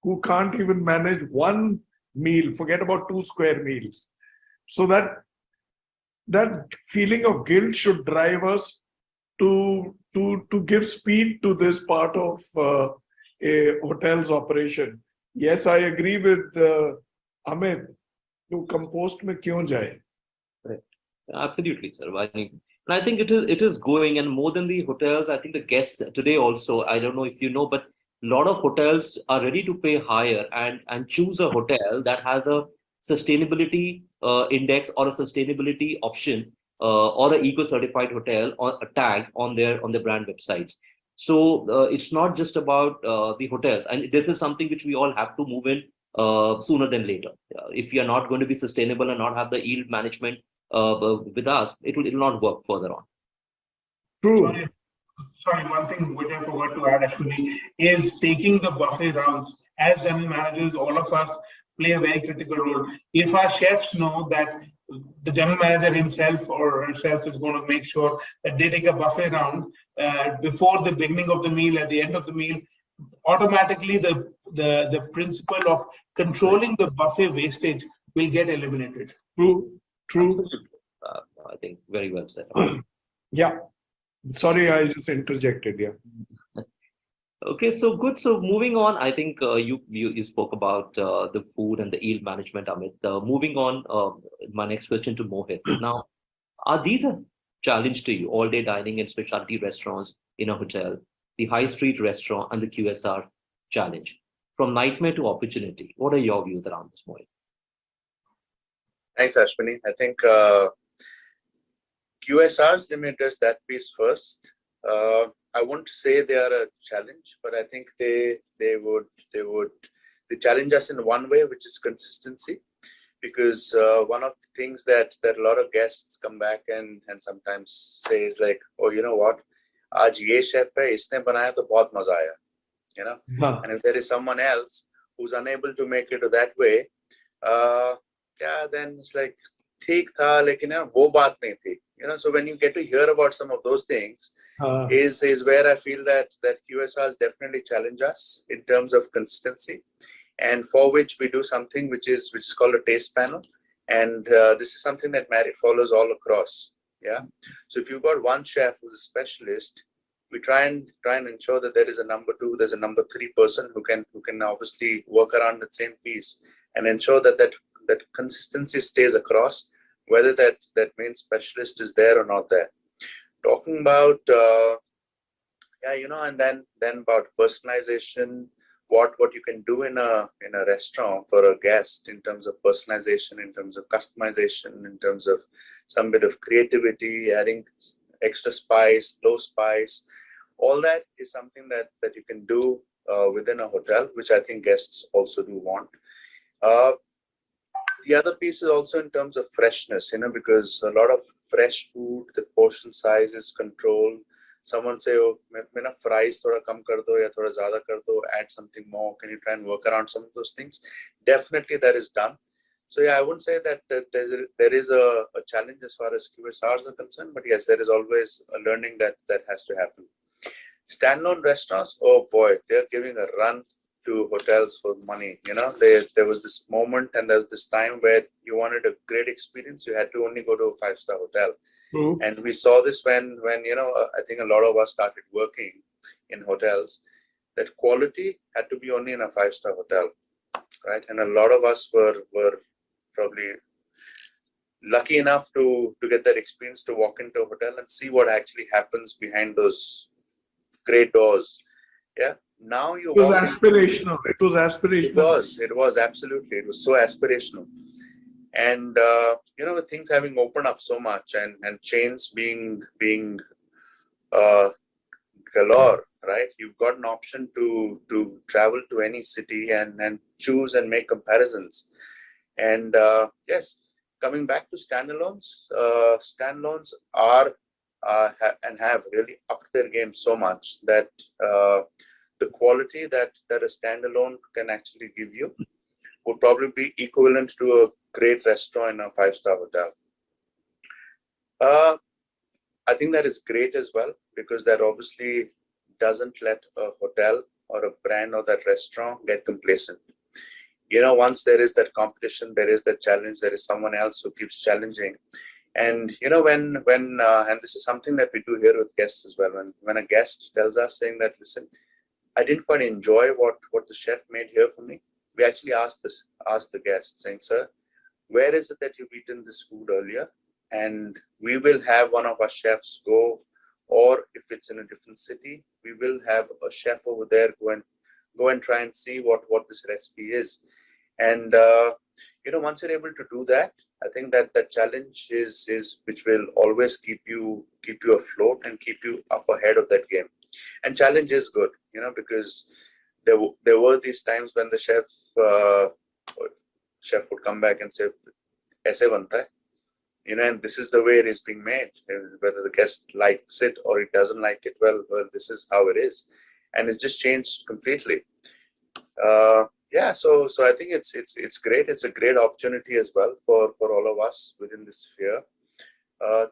who can't even manage one meal, forget about 2 square meals. So that feeling of guilt should drive us to give speed to this part of a hotel's operation. Yes, I agree with Amit. To compost में क्यों जाए? Right. Absolutely, sir. I think And I think it is going, and more than the hotels, I think the guests today also, I don't know if you know, but a lot of hotels are ready to pay higher and choose a hotel that has a sustainability index or a sustainability option or an eco certified hotel or a tag on their brand websites. So it's not just about the hotels, and this is something which we all have to move in sooner than later. If you are not going to be sustainable and not have the yield management with us, it'll not work further on. True. Sorry, one thing which I forgot to add actually is taking the buffet rounds. As general managers, all of us play a very critical role. If our chefs know that the general manager himself or herself is going to make sure that they take a buffet round before the beginning of the meal, at the end of the meal, automatically the principle of controlling the buffet wastage will get eliminated. True. I think very well said. Yeah. Sorry, I just interjected. Yeah. Okay, so good. So moving on, I think you spoke about the food and the yield management, Amit. Moving on, my next question to Mohit. Now, are these a challenge to you? All-day dining in specialty restaurants in a hotel, the high street restaurant, and the QSR challenge, from nightmare to opportunity. What are your views around this, Mohit? Thanks, Ashwini. I think QSRs, let me address that piece first. I won't say they are a challenge, but I think they challenge us in one way, which is consistency. Because one of the things that a lot of guests come back and sometimes say is like, oh, you know what, aaj ye chef hai, isne banaya to bahut maza aaya, you know. And if there is someone else who's unable to make it that way, yeah, then it's like, theek tha, lekin wo baat nahi thi. You know, so when you get to hear about some of those things, is where I feel that QSRs definitely challenge us in terms of consistency, and for which we do something which is called a taste panel, and this is something that Marriott follows all across. Yeah, so if you've got one chef who's a specialist, we try and ensure that there is a number two, there's a number three person who can obviously work around that same piece and ensure that consistency stays across, whether that main specialist is there or not there. Talking about yeah, you know, and then about personalization, what you can do in a restaurant for a guest in terms of personalization, in terms of customization, in terms of some bit of creativity, adding extra spice, low spice, all that is something that you can do within a hotel, which I think guests also do want. The other piece is also in terms of freshness, you know, because a lot of fresh food, the portion size is controlled. Someone say, oh, मेरा fries थोड़ा कम कर दो या थोड़ा ज़्यादा कर दो, add something more. Can you try and work around some of those things? Definitely that is done. So yeah, I wouldn't say that there is a challenge as far as QSRs are concerned, but yes, there is always a learning that has to happen. Standalone restaurants, oh boy, they're giving a run to hotels for money. You know, there was this moment and there was this time where you wanted a great experience, you had to only go to a 5-star hotel. And we saw this when you know, I think a lot of us started working in hotels, that quality had to be only in a 5-star hotel, right? And a lot of us were probably lucky enough to get that experience, to walk into a hotel and see what actually happens behind those great doors. Yeah. Now you. It was aspirational. It was aspirational. It was absolutely. It was so aspirational. And you know, with things having opened up so much and chains being galore, right? You've got an option to travel to any city and choose and make comparisons. And yes, coming back to standalones, standalones are and have really upped their game so much that the quality that a standalone can actually give you would probably be equivalent to a great restaurant in a 5-star hotel. I think that is great as well, because that obviously doesn't let a hotel or a brand or that restaurant get complacent. You know, once there is that competition, there is that challenge, there is someone else who keeps challenging. And you know, when and this is something that we do here with guests as well, when a guest tells us saying that, listen, I didn't quite enjoy what the chef made here for me, we actually ask the guest saying, sir, where is it that you've eaten this food earlier? and we will have one of our chefs go, or if it's in a different city, we will have a chef over there go and try and see what this recipe is. And once you're able to do that, I think that the challenge is which will always keep you afloat and keep you up ahead of that game. And challenge is good, because there were these times when the chef would come back and say, "Aise banta hai," and this is the way it is being made. Whether the guest likes it or it doesn't like it, well, this is how it is, and it's just changed completely. So I think it's great. It's a great opportunity as well for all of us within this sphere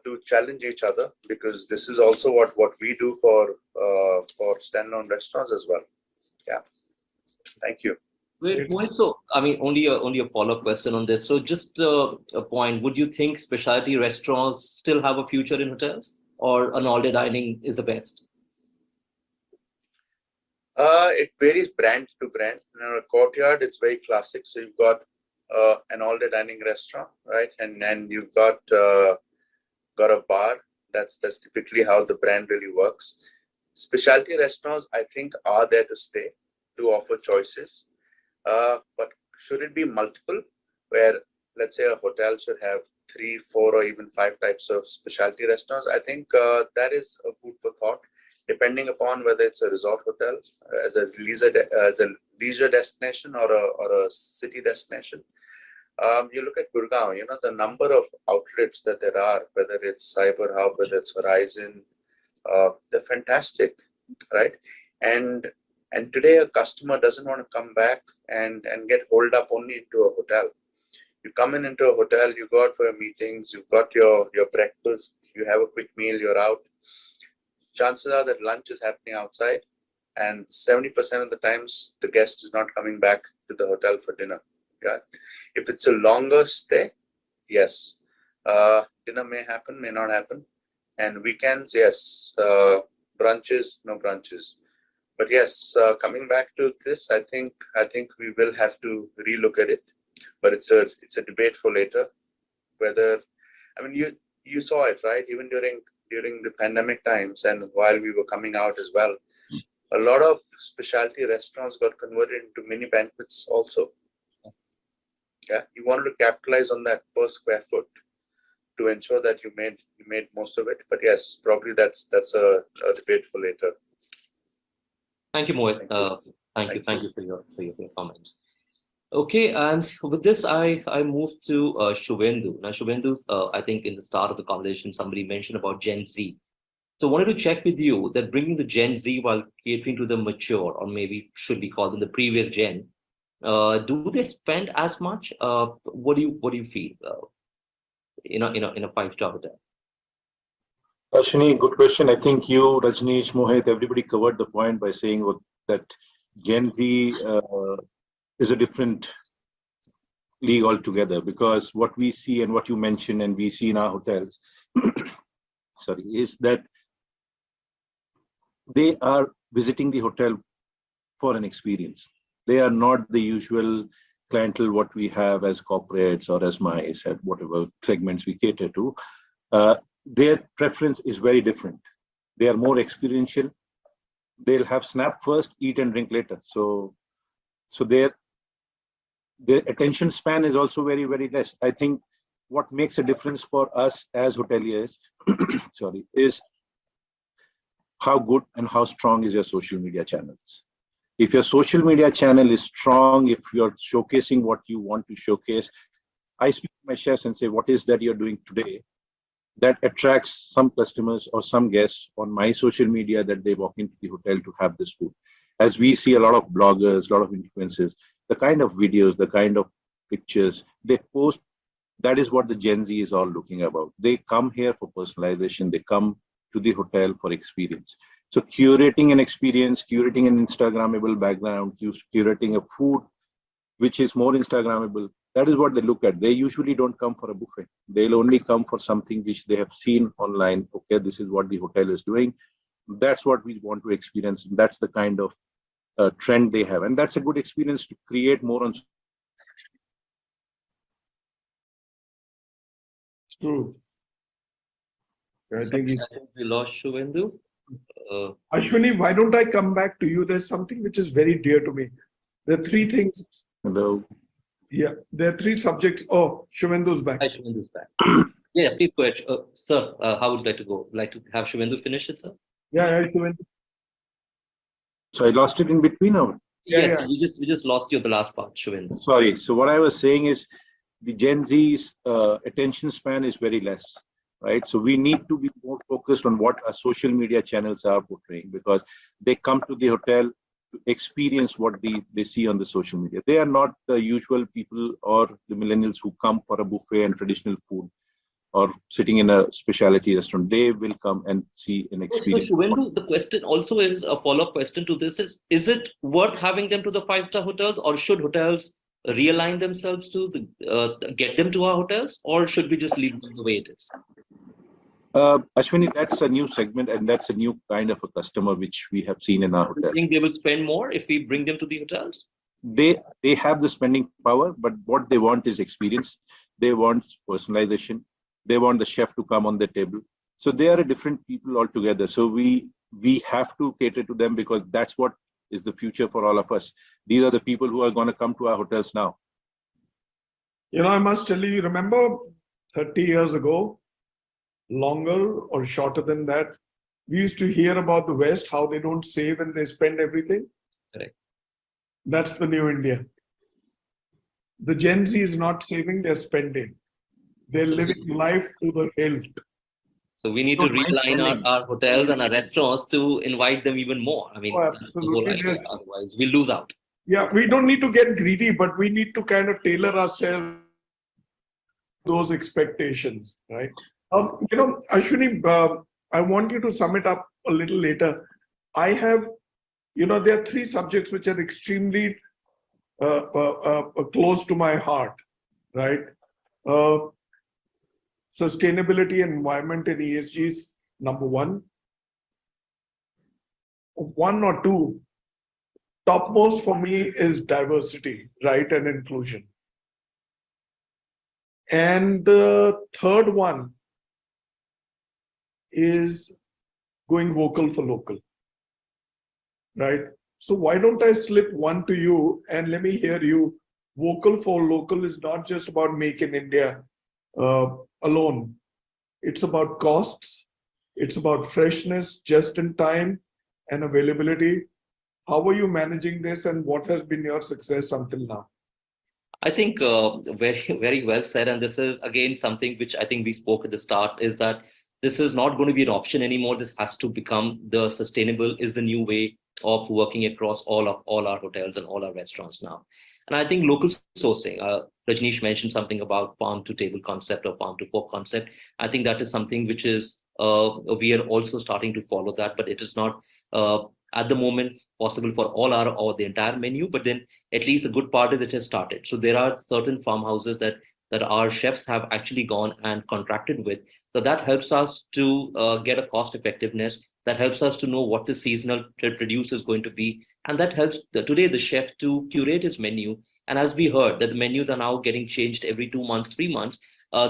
to challenge each other, because this is also what we do for standalone restaurants as well. Yeah. Thank you. Wait, Mohit, so I mean, only a follow-up question on this. So just a point, would you think specialty restaurants still have a future in hotels, or an all-day dining is the best? It varies brand to brand. In a Courtyard, it's very classic. So you've got an all-day dining restaurant, right? And you've got a bar. That's typically how the brand really works. Specialty restaurants, I think, are there to stay, to offer choices. But should it be multiple, where let's say a hotel should have 3, 4, or even 5 types of specialty restaurants? I think that is a food for thought, depending upon whether it's a resort hotel as a leisure destination or a city destination. You look at Gurgaon, the number of outlets that there are, whether it's Cyber Hub, whether it's Horizon, they're fantastic, right? And today a customer doesn't want to come back and get holed up only into a hotel. You come into a hotel, you go out for your meetings, you've got your breakfast, you have a quick meal, you're out. Chances are that lunch is happening outside, and 70% of the times the guest is not coming back to the hotel for dinner. Yeah. If it's a longer stay, yes, dinner may happen, may not happen, and weekends, yes, brunches, no brunches. But yes, coming back to this, I think we will have to relook at it. But it's a debate for later. Whether, I mean, you saw it, right? Even during the pandemic times, and while we were coming out as well, a lot of specialty restaurants got converted into mini banquets also. Yeah, you wanted to capitalize on that per square foot to ensure that you made most of it. But yes, probably that's a debate for later. Thank you, Mohit. Thank you for your comments. Okay, and with this, I move to Shubhendu. Now, Shubhendu, I think in the start of the conversation, somebody mentioned about Gen Z. So I wanted to check with you that bringing the Gen Z while catering to the mature, or maybe should be called in the previous gen, do they spend as much? What do you feel? In a 5-star hotel. Ashwini, good question. I think you, Rajneesh, Mohit, everybody covered the point by saying that Gen Z is a different league altogether, because what we see and what you mentioned and we see in our hotels, is that they are visiting the hotel for an experience. They are not the usual clientele what we have as corporates or as MICE at whatever segments we cater to. Their preference is very different. They are more experiential. They'll have snap first, eat and drink later. So their attention span is also very, very less. I think what makes a difference for us as hoteliers, is how good and how strong is your social media channels. If your social media channel is strong, if you're showcasing what you want to showcase, I speak to my chefs and say, what is that you're doing today that attracts some customers or some guests on my social media that they walk into the hotel to have this food? As we see a lot of bloggers, a lot of influencers, the kind of videos, the kind of pictures they post, that is what the Gen Z is all looking about. They come here for personalization. They come to the hotel for experience. So curating an experience, curating an Instagrammable background, curating a food which is more Instagrammable, that is what they look at. They usually don't come for a buffet. They'll only come for something which they have seen online. Okay, this is what the hotel is doing. That's what we want to experience. That's the kind of trend they have. And that's a good experience to create more on. True. I So think I it's, think we lost Shuvendu. Ashwini, why don't I come back to you? There's something which is very dear to me. There are three things. Hello. Yeah, there are three subjects. Oh, Shivendu's back. Hi, Shuvendu's back. Yeah, please go ahead. Sir, how would you like to go? Like to have Shuvendu finish it, sir? Yeah, Shivendu. So I lost it in between. Or? Yeah, Yes, yeah. we just lost you at the last part, Shuvendu. Sorry. So what I was saying is the Gen Z's attention span is very less, right? So we need to be more focused on what our social media channels are portraying, because they come to the hotel to experience what they see on the social media. They are not the usual people or the millennials who come for a buffet and traditional food or sitting in a specialty restaurant. They will come and see an So, experience. Shuvendu, the question also is a follow-up question to this is it worth having them to the five-star hotels, or should hotels realign themselves to get them to our hotels, or should we just leave them the way it is? Ashwini, that's a new segment and that's a new kind of a customer which we have seen in our Do you hotel. think they will spend more if we bring them to the hotels? They have the spending power, but what they want is experience. They want personalization. They want the chef to come on the table. So they are a different people altogether. So we have to cater to them, because that's what is the future for all of us. These are the people who are going to come to our hotels now. You know, I must tell you, remember 30 years ago, longer or shorter than that, we used to hear about the West, how they don't save and they spend everything. Correct. That's the new India. The Gen Z is not saving, they're spending. They're living life to the hilt. So we need to Don't mind realign spending. our hotels and our restaurants to invite them even more. I mean, Oh, that's the whole absolutely. idea. Yes. Otherwise, we lose out. Yeah, we don't need to get greedy, but we need to kind of tailor ourselves to those expectations, right? You know, Ashwini, I want you to sum it up a little later. I have, you know, there are three subjects which are extremely close to my heart, right? Sustainability, environment, and ESG is number one. One or two. Topmost for me is diversity, right, and inclusion. And the third one is going vocal for local, right? So why don't I slip one to you and let me hear you. Vocal for local is not just about Make in India alone. It's about costs. It's about freshness, just in time, and availability. How are you managing this, and what has been your success until now? I think very, very well said. And this is again something which I think we spoke at the start, is that this is not going to be an option anymore. This has to become the sustainable is the new way of working across all our hotels and all our restaurants now. And I think local sourcing, Rajneesh mentioned something about farm to table concept or farm to fork concept. I think that is something which is we are also starting to follow that, but it is not at the moment possible for all our or the entire menu. But then at least a good part of it has started. So there are certain farmhouses that our chefs have actually gone and contracted with. So that helps us to get a cost effectiveness. That helps us to know what the seasonal produce is going to be. And that helps today the chef to curate his menu. And as we heard that the menus are now getting changed every 2 months, 3 months.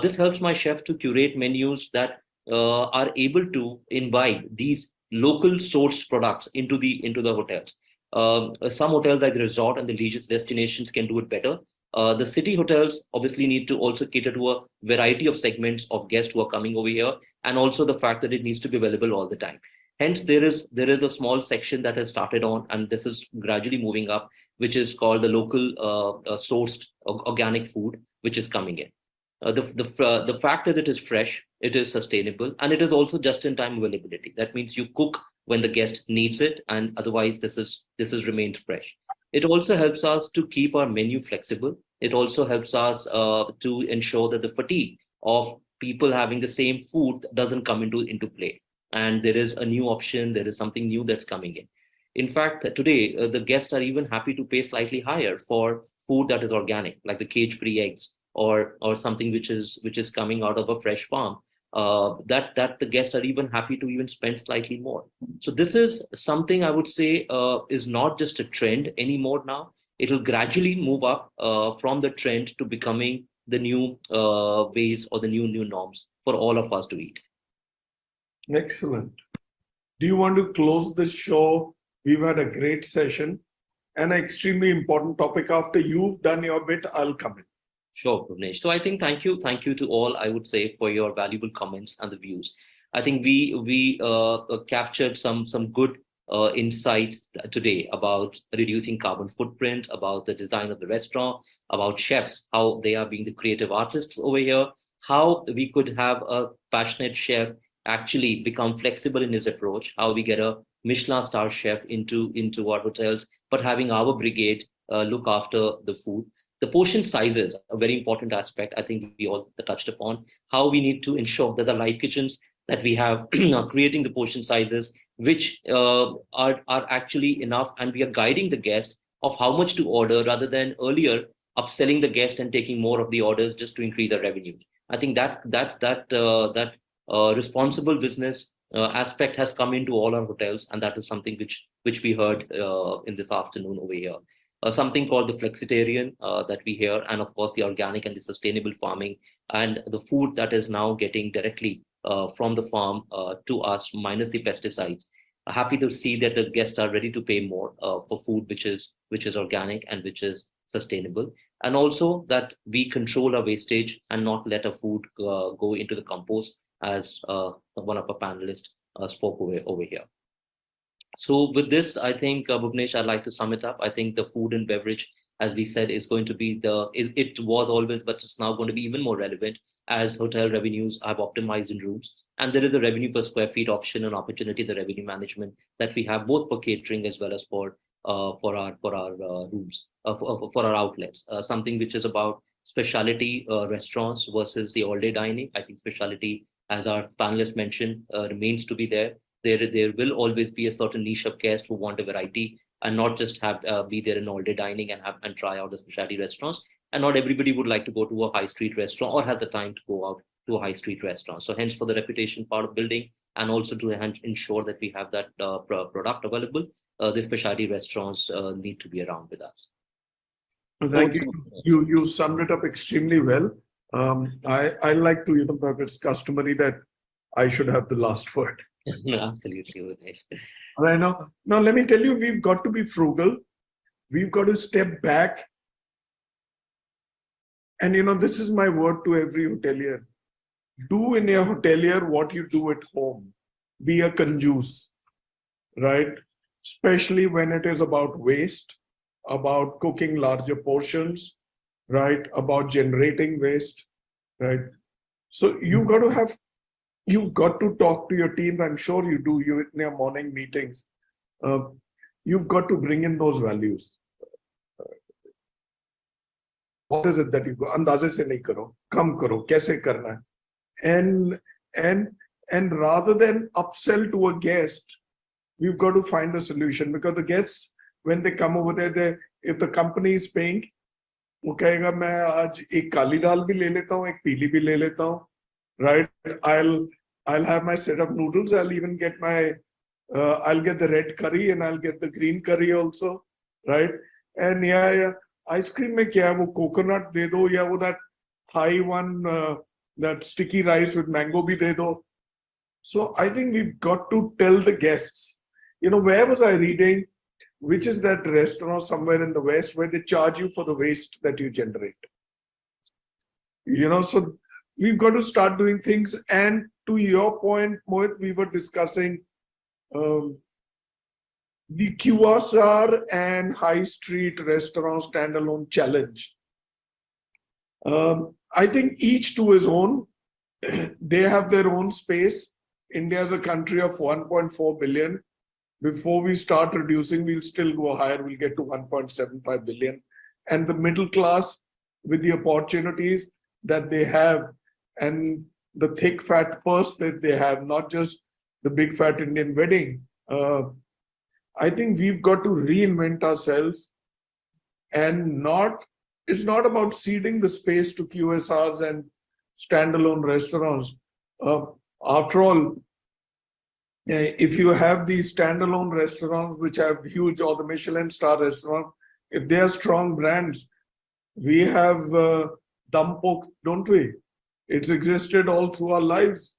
This helps my chef to curate menus that are able to invite these local sourced products into the hotels. Some hotels like the resort and the leisure destinations can do it better. The city hotels obviously need to also cater to a variety of segments of guests who are coming over here, and also the fact that it needs to be available all the time. Hence, there is a small section that has started on, and this is gradually moving up, which is called the local sourced organic food, which is coming in. The fact that it is fresh, it is sustainable, and it is also just-in-time availability. That means you cook when the guest needs it, and otherwise this is remained fresh. It also helps us to keep our menu flexible. It also helps us to ensure that the fatigue of people having the same food doesn't come into play. And there is a new option. There is something new that's coming in. In fact, today the guests are even happy to pay slightly higher for food that is organic, like the cage-free eggs, or something which is coming out of a fresh farm. That the guests are even happy to even spend slightly more. So this is something I would say is not just a trend anymore now. It will gradually move up from the trend to becoming the new ways or the new norms for all of us to eat. Excellent. Do you want to close the show? We've had a great session, an extremely important topic. After you've done your bit, I'll come in. Sure, Bhuvnesh. So I think thank you to all, I would say, for your valuable comments and the views. I think we captured some good insights today about reducing carbon footprint, about the design of the restaurant, about chefs, how they are being the creative artists over here, how we could have a passionate chef actually become flexible in his approach, how we get a Michelin star chef into our hotels, but having our brigade look after the food. The portion sizes, a very important aspect, I think we all touched upon, how we need to ensure that the live kitchens that we have are creating the portion sizes which are actually enough, and we are guiding the guest of how much to order rather than earlier upselling the guest and taking more of the orders just to increase the revenue. I think that responsible business aspect has come into all our hotels, and that is something which we heard in this afternoon over here. Something called the flexitarian that we hear, and of course the organic and the sustainable farming, and the food that is now getting directly from the farm to us, minus the pesticides. Happy to see that the guests are ready to pay more for food which is organic and which is sustainable, and also that we control our wastage and not let our food go into the compost, as one of our panelists spoke over here. So with this, I think, Bhuvnesh, I'd like to sum it up. I think the food and beverage, as we said, is going to be it was always, but it's now going to be even more relevant as hotel revenues have optimized in rooms. And there is a revenue per square feet option and opportunity, the revenue management that we have both for catering as well as for our rooms, for our outlets. Something which is about specialty restaurants versus the all-day dining. I think specialty, as our panelists mentioned, remains to be there. There will always be a certain niche of guests who want a variety and not just have be there in all-day dining and try out the specialty restaurants. And not everybody would like to go to a high street restaurant or have the time to go out to a high street restaurant. So hence, for the reputation part of building, and also to ensure that we have that product available, the specialty restaurants need to be around with us. Thank you. You summed it up extremely well. I like to, it's customary that I should have the last word. Absolutely, Udesh. Right now, let me tell you, we've got to be frugal. We've got to step back. And this is my word to every hotelier. Do in a hotelier what you do at home. Be a conjuice, right? Especially when it is about waste, about cooking larger portions, right? About generating waste, right? So you've got to talk to your team. I'm sure you do. You in your morning meetings. You've got to bring in those values. What is it that you go? Andaze se nahi karo, kam karo, kaise karna hai? And rather than upsell to a guest, we've got to find a solution, because the guests, when they come over there, if the company is paying, वो कहेगा मैं आज एक काली दाल भी ले लेता हूँ, एक पीली भी ले लेता हूँ, right? I'll have my set of noodles. I'll even get I'll get the red curry and I'll get the green curry also, right? And yeah, ice cream में क्या है, वो coconut दे दो, या वो that Thai one, that sticky rice with mango भी दे दो. So I think we've got to tell the guests, where was I reading? Which is that restaurant somewhere in the West where they charge you for the waste that you generate? So we've got to start doing things. And to your point, Mohit, we were discussing the QSR and high street restaurant standalone challenge. I think each to his own. They have their own space. India is a country of 1.4 billion. Before we start reducing, we'll still go higher. We'll get to 1.75 billion. And the middle class, with the opportunities that they have and the thick fat purse that they have, not just the big fat Indian wedding, I think we've got to reinvent ourselves. And it's not about ceding the space to QSRs and standalone restaurants. After all, if you have these standalone restaurants which have huge, or the Michelin star restaurant, if they are strong brands, we have Dampok, don't we? It's existed all through our lives.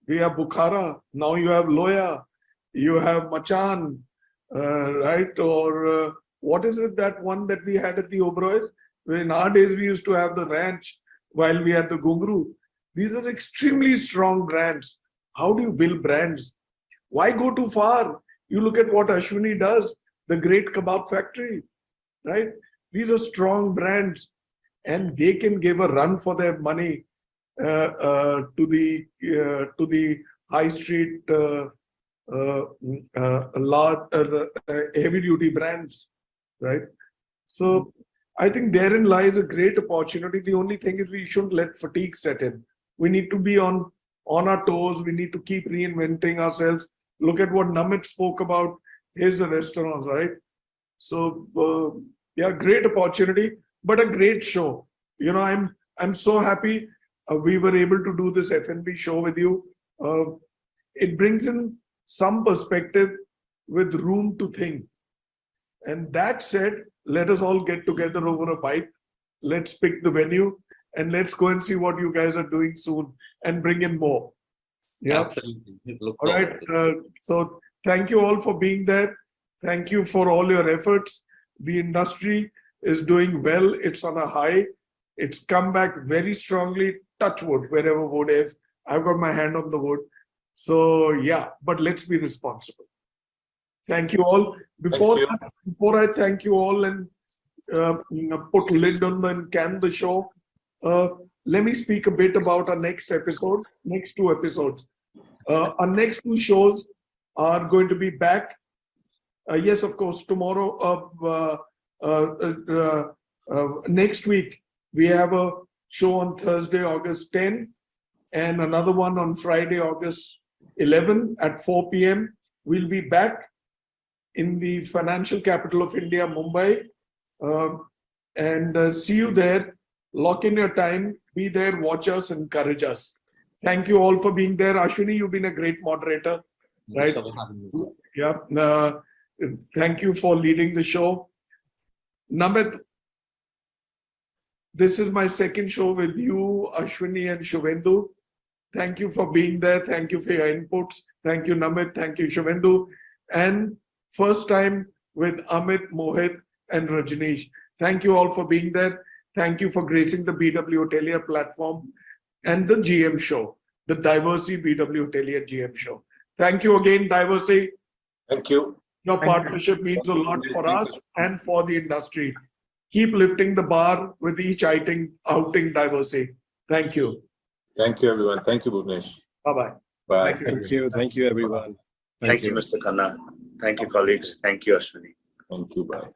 we have Bukhara, now you have Loya, you have Machan, right? Or what is it, that one that we had at the Oberoi's? In our days, we used to have the ranch while we had the Gungru. These are extremely strong brands. How do you build brands? Why go too far? You look at what Ashwini does, the Great Kebab Factory, right? These are strong brands, and they can give a run for their money to the high street large heavy duty brands, right? So I think therein lies a great opportunity. The only thing is we shouldn't let fatigue set in. We need to be on our toes. We need to keep reinventing ourselves. Look at what Namit spoke about his restaurants, right? So yeah, great opportunity, but a great show. You know, I'm so happy we were able to do this F&B show with you. It brings in some perspective with room to think. And that said, let us all get together over a bite. Let's pick the venue and let's go and see what you guys are doing soon and bring in more. Yeah. Absolutely. Look all right. So thank you all for being there. Thank you for all your efforts. The industry is doing well. It's on a high. It's come back very strongly. Touch wood, wherever wood is. I've got my hand on the wood. So yeah, but let's be responsible. Thank you all. Before I thank you all and put lid on and can the show, let me speak a bit about our next episode, next two episodes. Our next two shows are going to be back. Yes, of course, tomorrow, next week, we have a show on Thursday, August 10, and another one on Friday, August 11 at 4 p.m. We'll be back in the financial capital of India, Mumbai. And see you there. Lock in your time. Be there, watch us, encourage us. Thank you all for being there. Ashwini, you've been a great moderator. Right? Yeah. Thank you for leading the show. Namit, this is my second show with you, Ashwini and Shuvendu. Thank you for being there. Thank you for your inputs. Thank you, Namit. Thank you, Shuvendu. And first time with Amit, Mohit, and Rajneesh. Thank you all for being there. Thank you for gracing the BW Hotelier platform and the GM show, the Diversey BW Hotelier GM show. Thank you again, Diversey. Thank you. Your partnership means a lot for us and for the industry. Keep lifting the bar with each outing, Diversey. Thank you. Thank you, everyone. Thank you, Bhuvnesh. Bye-bye. Bye. Thank you, everyone. Thank you, Mr. Khanna. Thank you, colleagues. Thank you, Ashwini. Thank you. Bye.